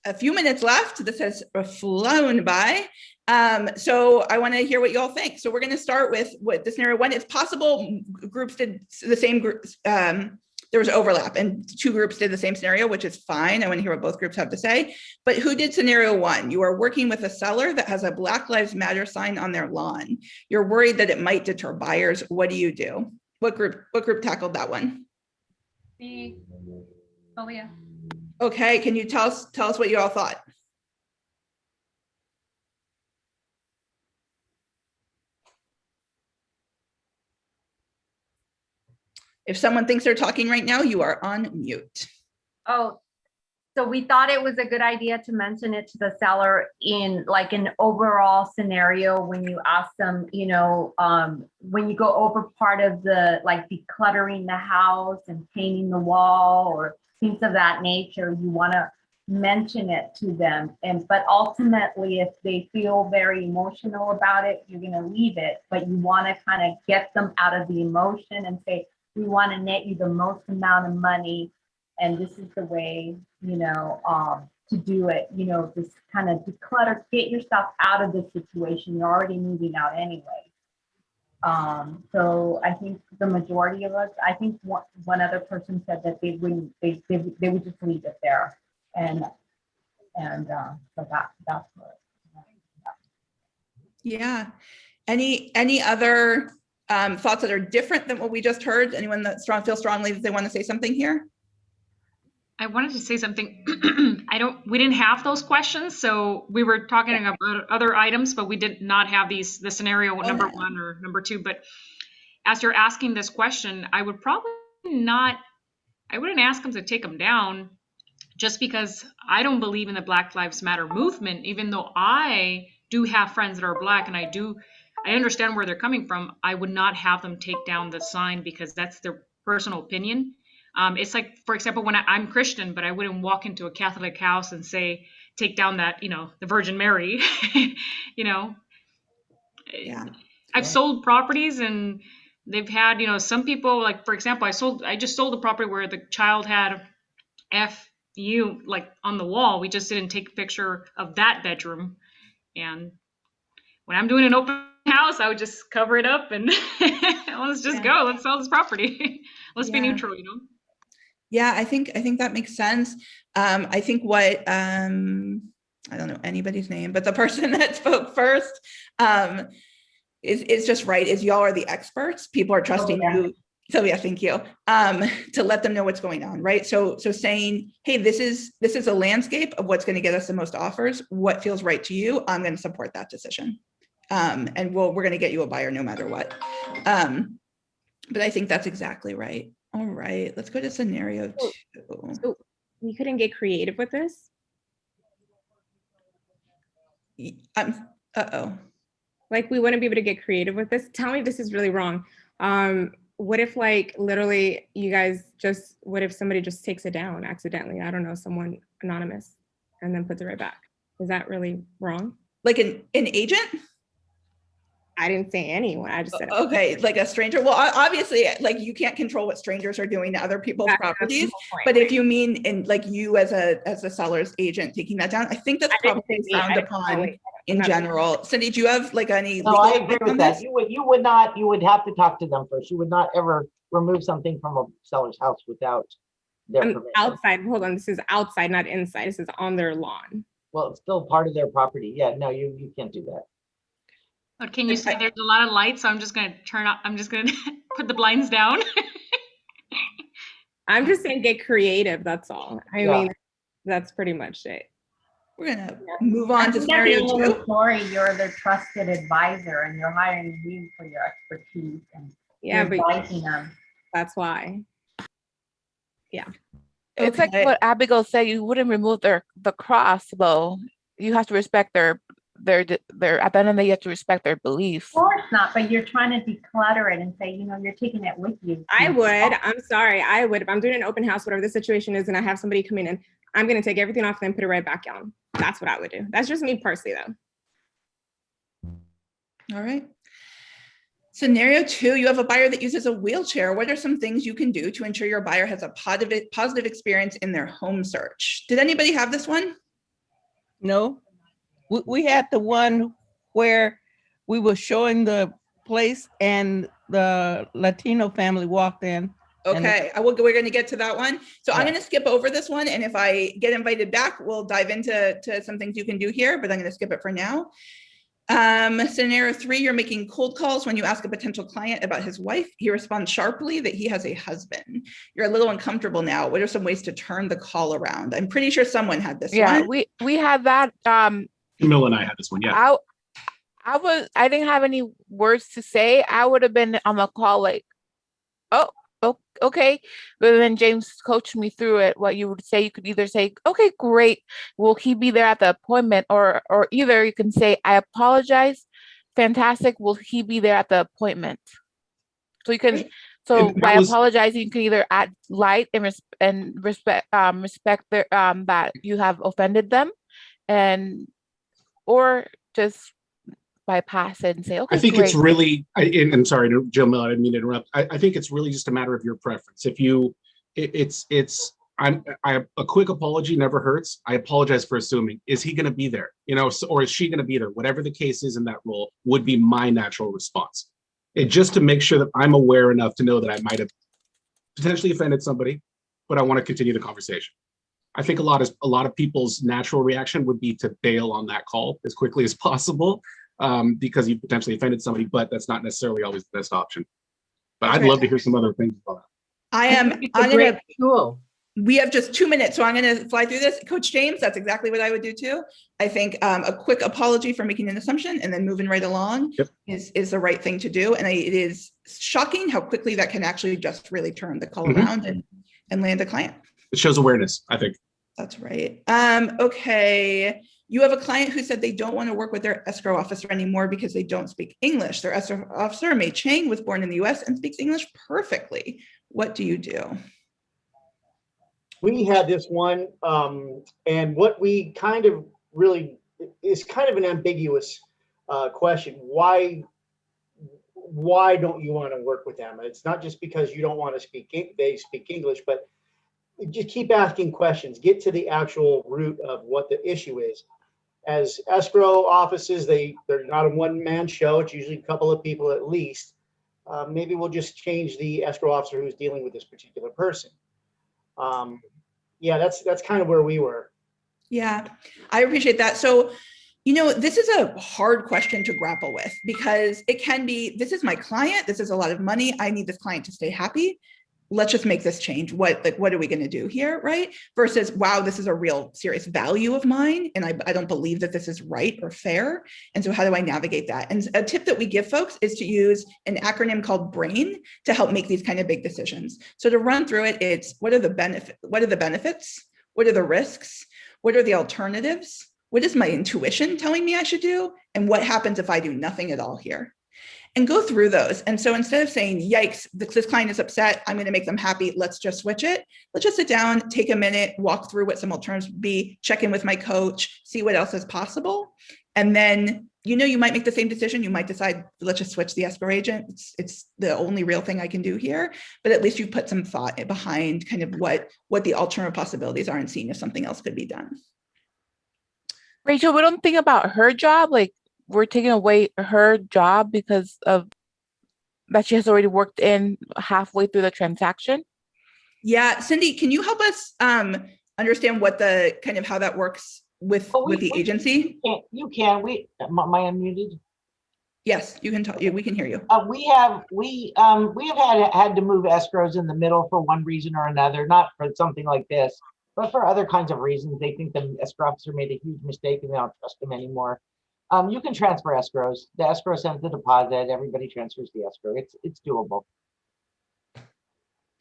a few minutes left. This has flown by. So I want to hear what you all think. So we're going to start with what the scenario 1. It's possible groups did the same groups. There was overlap and 2 groups did the same scenario, which is fine. I want to hear what both groups have to say. But who did scenario 1? You are working with a seller that has a Black Lives Matter sign on their lawn. You're worried that it might deter buyers. What do you do? What group tackled that one? Me. Oh yeah. Okay, can you tell us what you all thought? If someone thinks they're talking right now, you are on mute. Oh, so we thought it was a good idea to mention it to the seller in like an overall scenario when you ask them, you know, when you go over part of the like decluttering the house and painting the wall or things of that nature, you want to mention it to them. But ultimately, if they feel very emotional about it, you're going to leave it, but you want to kind of get them out of the emotion and say, we want to net you the most amount of money. And this is the way, you know, to do it, you know, just kind of declutter, get yourself out of this situation. You're already moving out anyway. So I think the majority of us, I think one other person said that they wouldn't, they would just leave it there. And so that's what. Yeah. Any other thoughts that are different than what we just heard? Anyone that feels strongly that they want to say something here? I wanted to say something. We didn't have those questions, so we were talking about other items, but we did not have the scenario number 1 or number 2. But as you're asking this question, I would probably not, I wouldn't ask them to take them down just because I don't believe in the Black Lives Matter movement, even though I do have friends that are Black and I understand where they're coming from. I would not have them take down the sign because that's their personal opinion. It's like, for example, when I'm Christian, but I wouldn't walk into a Catholic house and say, take down that, you know, the Virgin Mary, you know. Yeah. I've sold properties and they've had, you know, some people, like, for example, I just sold a property where the child had FU like on the wall. We just didn't take a picture of that bedroom. And when I'm doing an open house, I would just cover it up and let's just go. Let's sell this property. Let's be neutral, you know? Yeah, I think that makes sense. I think what I don't know anybody's name, but the person that spoke first is just right. Is y'all are the experts. People are trusting you. Sylvia, thank you. To let them know what's going on, right? So saying, hey, this is a landscape of what's going to get us the most offers. What feels right to you? I'm going to support that decision. And we're going to get you a buyer no matter what. But I think that's exactly right. All right, let's go to scenario 2. So we couldn't get creative with this? Uh-oh. Like, we wouldn't be able to get creative with this. Tell me this is really wrong. What if, like, literally you guys just, what if somebody just takes it down accidentally? I don't know, someone anonymous, and then puts it right back. Is that really wrong? Like an agent? I didn't say anyone. I just said, Okay, like a stranger. Well, obviously, like, you can't control what strangers are doing to other people's That's the properties. whole point, But if right? you mean in like you as a seller's agent taking that down, I think that's I didn't probably say me. frowned I didn't- upon wait, in not- general. Cindy, do you have like any No, legal I agree advice on with that. this? You would not, you would have to talk to them first. You would not ever remove something from a seller's house without their I'm permission. outside. Hold on. This is outside, not inside. This is on their lawn. Well, it's still part of their property. Yeah, no, you can't do that. But can you see there's a lot of light, so I'm just gonna turn up, I'm just gonna put the blinds down. I'm just saying get creative. That's all. I Yeah. mean, that's pretty much it. We're gonna move I on to think at the scenario end of the 2. story, you're their trusted advisor and you're hiring you for your expertise and Yeah, you're but advising them. that's why. It's like Okay. what Abigail said, you wouldn't remove the cross though. You have to respect their at the end of the day, you have to respect their beliefs. Of course not, but you're trying to declutter it and say, you know, you're taking it with you. I would. I'm sorry. I would. If I'm doing an open house, whatever the situation is, and I have somebody coming in, I'm going to take everything off and then put it right back on. That's what I would do. That's just me personally, though. All right. Scenario 2, you have a buyer that uses a wheelchair. What are some things you can do to ensure your buyer has a positive experience in their home search? Did anybody have this one? No, we had the one where we were showing the place and the Latino family walked in. Okay, we're going to get to that one. So I'm Yeah. going to skip over this one. And if I get invited back, we'll dive into some things you can do here, but I'm going to skip it for now. Scenario 3, you're making cold calls when you ask a potential client about his wife. He responds sharply that he has a husband. You're a little uncomfortable now. What are some ways to turn the call around? I'm pretty sure someone had this one. We had that. Camilla and I had this one. Yeah. I didn't have any words to say. I would have been on the call like, oh, okay. But then James coached me through it. What you would say, you could either say, okay, great. Will he be there at the appointment? Or either you can say, I apologize. Fantastic. Will he be there at the appointment? So you can, by apologizing, you can either add light and respect their, that you have offended them, or just bypass it and say, okay, I think great. it's really, I'm sorry, Jill Miller, I didn't mean to interrupt. I think it's really just a matter of your preference. If you, a quick apology never hurts. I apologize for assuming. Is he going to be there? You know, or is she going to be there? Whatever the case is in that role would be my natural response. Just to make sure that I'm aware enough to know that I might have potentially offended somebody, but I want to continue the conversation. I think a lot of people's natural reaction would be to bail on that call as quickly as possible, because you potentially offended somebody, but that's not necessarily always the best option. But I'd love to hear some other things about that. We have just 2 minutes, so I'm going to fly through this. Coach James, that's exactly what I would do too. I think a quick apology for making an assumption and then moving right along is the right thing to do. And it is shocking how quickly that can actually just really turn the call around and land a client. It shows awareness, I think. That's right. Okay. You have a client who said they don't want to work with their escrow officer anymore because they don't speak English. Their escrow officer, May Chang, was born in the US and speaks English perfectly. What do you do? We had this one, and what we kind of really is kind of an ambiguous question. Why don't you want to work with them? It's not just because you don't want to they speak English, but just keep asking questions. Get to the actual root of what the issue is. As escrow offices, they're not a one-man show. It's usually a couple of people at least. Maybe we'll just change the escrow officer who's dealing with this particular person. Yeah, that's kind of where we were. Yeah, I appreciate that. So, you know, this is a hard question to grapple with because it can be, this is my client, this is a lot of money, I need this client to stay happy. Let's just make this change. What are we going to do here, right? Versus, wow, this is a real serious value of mine, and I don't believe that this is right or fair. And so how do I navigate that? And a tip that we give folks is to use an acronym called BRAIN to help make these kind of big decisions. So to run through it, it's what are the benefits? What are the risks? What are the alternatives? what is my intuition telling me I should do? And what happens if I do nothing at all here? And go through those. And so instead of saying, yikes, this client is upset, I'm going to make them happy, let's just switch it. Let's just sit down, take a minute, walk through what some alternatives would be, check in with my coach, see what else is possible. And then, you might make the same decision. You might decide, let's just switch the escrow agent. It's the only real thing I can do here. But at least you put some thought behind kind of what the alternative possibilities are and seeing if something else could be done. Rachel, we don't think about her job. Like, we're taking away her job because of that she has already worked in halfway through the transaction. Yeah, Cindy, can you help us understand what the kind of how that works with the agency? You can. Am I unmuted? Yes, you can talk. We can hear you. We have had to move escrows in the middle for one reason or another, not for something like this, but for other kinds of reasons. They think the escrow officer made a huge mistake and they don't trust him anymore. You can transfer escrows. The escrow sends the deposit. Everybody transfers the escrow. It's doable.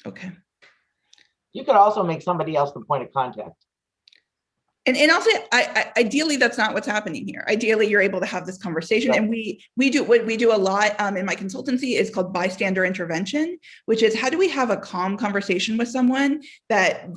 Okay. You could also make somebody else the point of contact. And also, ideally, that's not what's happening here. Ideally, you're able to have this conversation. And we do what we do a lot in my consultancy is called bystander intervention, which is how do we have a calm conversation with someone that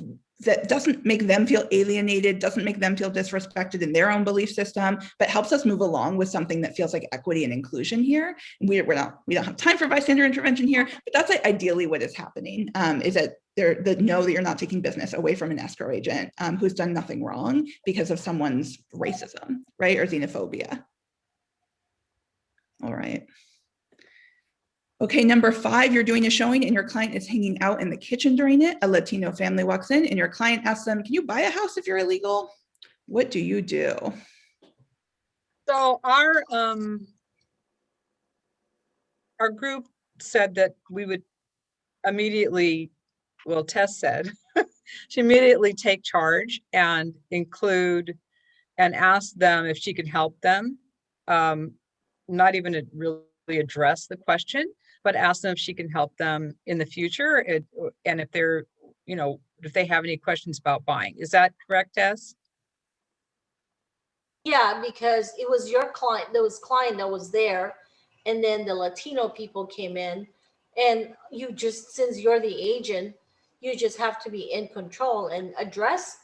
doesn't make them feel alienated, doesn't make them feel disrespected in their own belief system, but helps us move along with something that feels like equity and inclusion here. And we don't have time for bystander intervention here, but that's ideally what is happening, is that they know that you're not taking business away from an escrow agent who's done nothing wrong because of someone's racism, right, or xenophobia. All right. Okay, number 5, you're doing a showing and your client is hanging out in the kitchen during it. A Latino family walks in and your client asks them, can you buy a house if you're illegal? What do you do? So our group said that we would immediately, well, Tess said, she immediately take charge and include and ask them if she could help them. Not even to really address the question, but ask them if she can help them in the future. And if they're, if they have any questions about buying. Is that correct, Tess? Yeah, because it was your client, that was there. And then the Latino people came in and you just, since you're the agent, you just have to be in control and address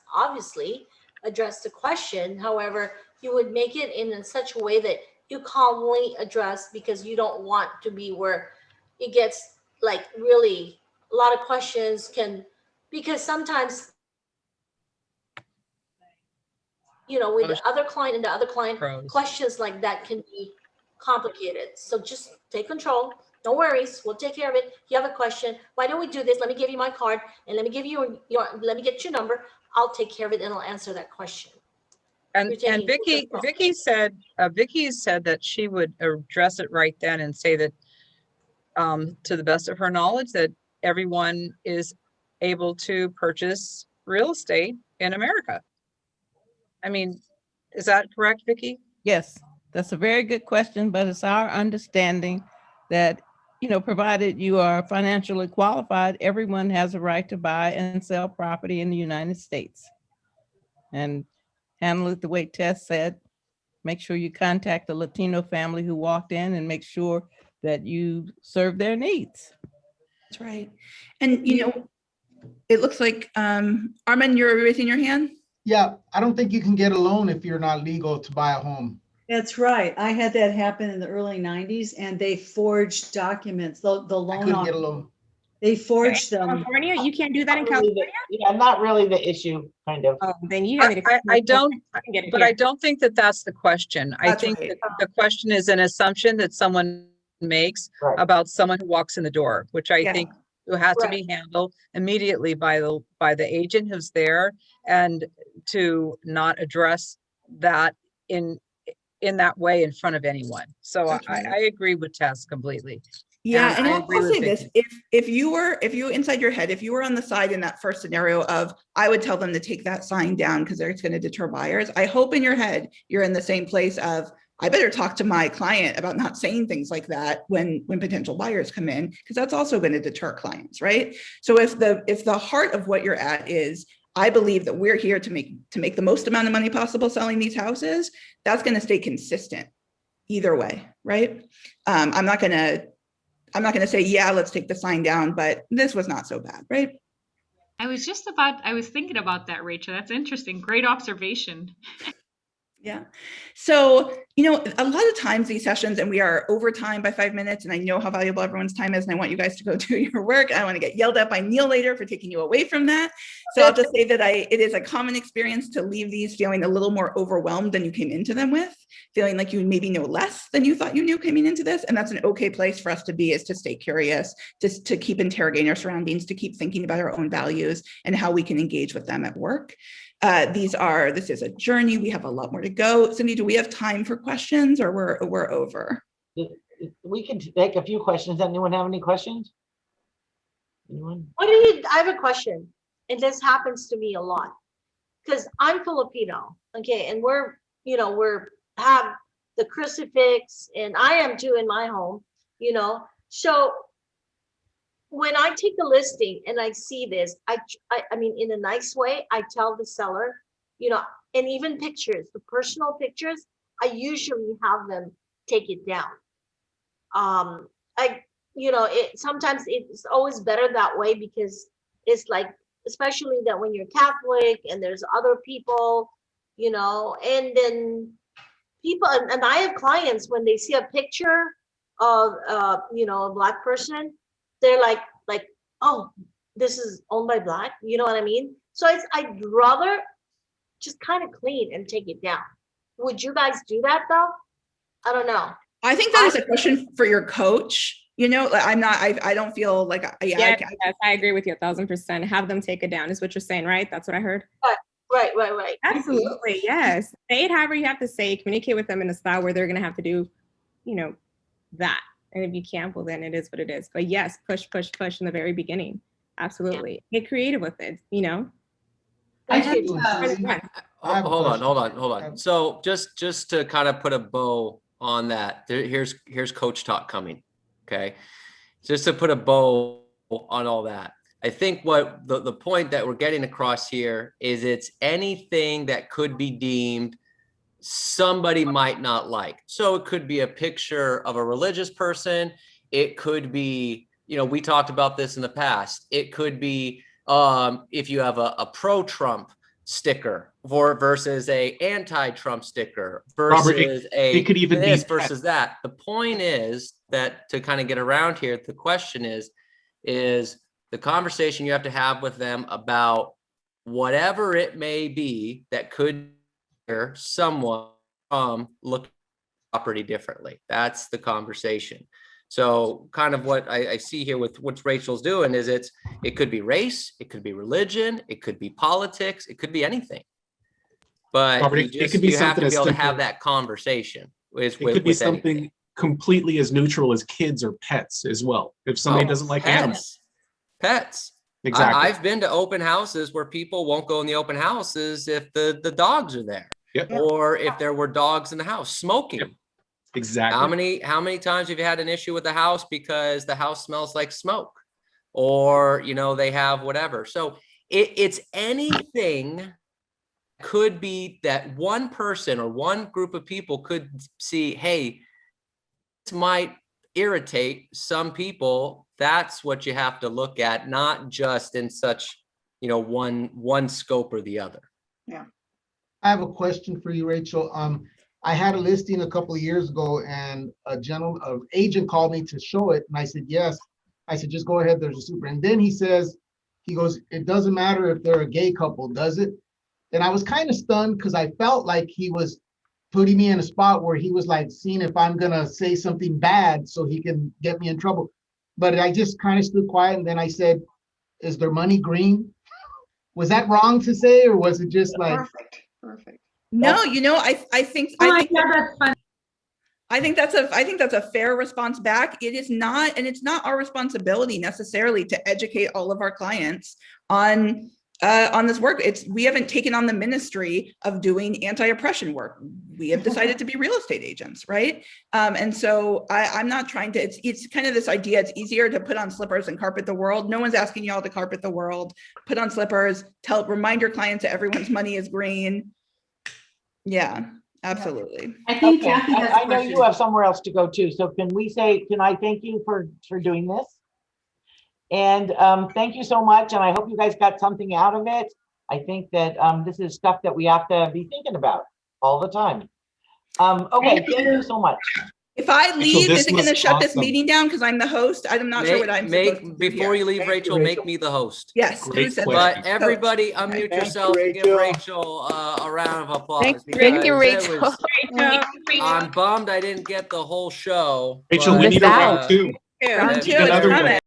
the question. However, you would make it in such a way that you calmly address, because you don't want to be where it gets like really a lot of questions because sometimes, with the other client and the other client, questions like that can be complicated. So just take control. No worries. We'll take care of it. You have a question. Why don't we do this? Let me give you my card and let me give you let me get your number. I'll take care of it and I'll answer that question. And Vicky said that she would address it right then and say that to the best of her knowledge that everyone is able to purchase real estate in America. I mean, is that correct, Vicky? Yes, that's a very good question, but it's our understanding that, provided you are financially qualified, everyone has a right to buy and sell property in the United States. And handle it the way Tess said. Make sure you contact the Latino family who walked in and make sure that you serve their needs. That's right. And, it looks like, Armin, you're raising your hand? Yeah, I don't think you can get a loan if you're not legal to buy a home. That's right. I had that happen in the early 90s and they forged documents. The loan, couldn't get a loan. They forged them. California, you can't do that in California? Yeah, not really the issue, kind of. Oh, then you have I don't think that that's the question. I think that the question is an assumption that someone makes about someone who walks in the door, which I think who has to be handled immediately by the agent who's there, and to not address that in that way in front of anyone. So I agree with Tess completely. Yeah, and I'll say this: if you inside your head, if you were on the side in that first scenario of, I would tell them to take that sign down because it's going to deter buyers. I hope in your head you're in the same place of, I better talk to my client about not saying things like that when potential buyers come in, because that's also going to deter clients, right? So if the heart of what you're at is, I believe that we're here to make the most amount of money possible selling these houses. That's going to stay consistent either way, right? I'm not going to say, yeah, let's take the sign down, but this was not so bad, right? I was thinking about that, Rachel. That's interesting. Great observation. Yeah. So, a lot of times these sessions, and we are over time by 5 minutes, and I know how valuable everyone's time is, and I want you guys to go do your work. I want to get yelled at by Neil later for taking you away from that. So I'll just say that it is a common experience to leave these feeling a little more overwhelmed than you came into them with, feeling like you maybe know less than you thought you knew coming into this. And that's an okay place for us to be, is to stay curious, just to keep interrogating our surroundings, to keep thinking about our own values and how we can engage with them at work. This is a journey. We have a lot more to go. Cindy, do we have time for questions, or we're over? We can take a few questions. Anyone have any questions? Anyone? I have a question, and this happens to me a lot because I'm Filipino, okay, and we're have the crucifix, and I am too in my home, so when I take a listing and I see this, I mean, in a nice way, I tell the seller, and even pictures, the personal pictures, I usually have them take it down. Sometimes it's always better that way, because it's like, especially that when you're Catholic and there's other people, and then people, and I have clients, when they see a picture of, a Black person, they're like, oh, this is owned by Black, you know what I mean? So I'd rather just kind of clean and take it down. Would you guys do that though? I don't know. I think that is a question for your coach. I don't feel like, yes, I agree with you 1,000%. Have them take it down is what you're saying, right? That's what I heard. Right. Absolutely, yes. Say it however you have to say. Communicate with them in a style where they're going to have to do, that. And if you can't, well, then it is what it is. But yes, push in the very beginning. Absolutely. Get creative with it, Hold on. So just to kind of put a bow on that, here's coach talk coming. Okay. Just to put a bow on all that. I think what the point that we're getting across here is, it's anything that could be deemed somebody might not like. So it could be a picture of a religious person. It could be, we talked about this in the past. It could be if you have a pro-Trump sticker versus a anti-Trump sticker versus Robert, it could even this be versus that. The point is that, to kind of get around here, the question is the conversation you have to have with them about whatever it may be that could hear someone look at property differently. That's the conversation. So kind of what I see here with what Rachel's doing is it could be race, it could be religion, it could be politics, it could be anything. But Robert, it could be you have to something be able as to have simple- that conversation. It could be something completely as neutral as kids or pets as well. If somebody doesn't like animals. Pets. Exactly. I've been to open houses where people won't go in the open houses if the dogs are there. Yep. Or if there were dogs in the house smoking. Yep. Exactly. How many times have you had an issue with the house because the house smells like smoke, or they have whatever? So it's anything could be that one person or one group of people could see, hey, this might irritate some people. That's what you have to look at, not just in such one scope or the other. Yeah. I have a question for you, Rachel. I had a listing a couple of years ago, and an agent called me to show it, and I said yes. I said, just go ahead. There's a super. And then he goes, it doesn't matter if they're a gay couple, does it? And I was kind of stunned, because I felt like he was putting me in a spot where he was like seeing if I'm gonna say something bad so he can get me in trouble. But I just kind of stood quiet, and then I said, is their money green? Was that wrong to say, or was it just like Perfect. No, I think that's a fair response back. It is not, and it's not our responsibility necessarily to educate all of our clients on on this work. We haven't taken on the ministry of doing anti-oppression work. We have decided to be real estate agents, right? And so I'm not trying to, it's kind of this idea, it's easier to put on slippers and carpet the world. No one's asking y'all to carpet the world. Put on slippers, remind your clients that everyone's money is green. Yeah, absolutely. I think Okay, Kathy has a I know question. you have somewhere else to go too, so can I thank you for doing this? And thank you so much, and I hope you guys got something out of it. I think that this is stuff that we have to be thinking about all the time. Okay, thank you so much. If I leave, this is it going to was shut this awesome. meeting down? Because I'm the host. I'm not sure what I'm supposed to do Before here. you leave, Rachel, make me the host. Yes. Great Who said question. But everybody Host. unmute Okay. yourself and give Rachel a round of applause. Thank you, because Rachel. I'm bummed I didn't get the whole show. Rachel, we but, need a round two. Round Yeah, two, Need it's another one. coming.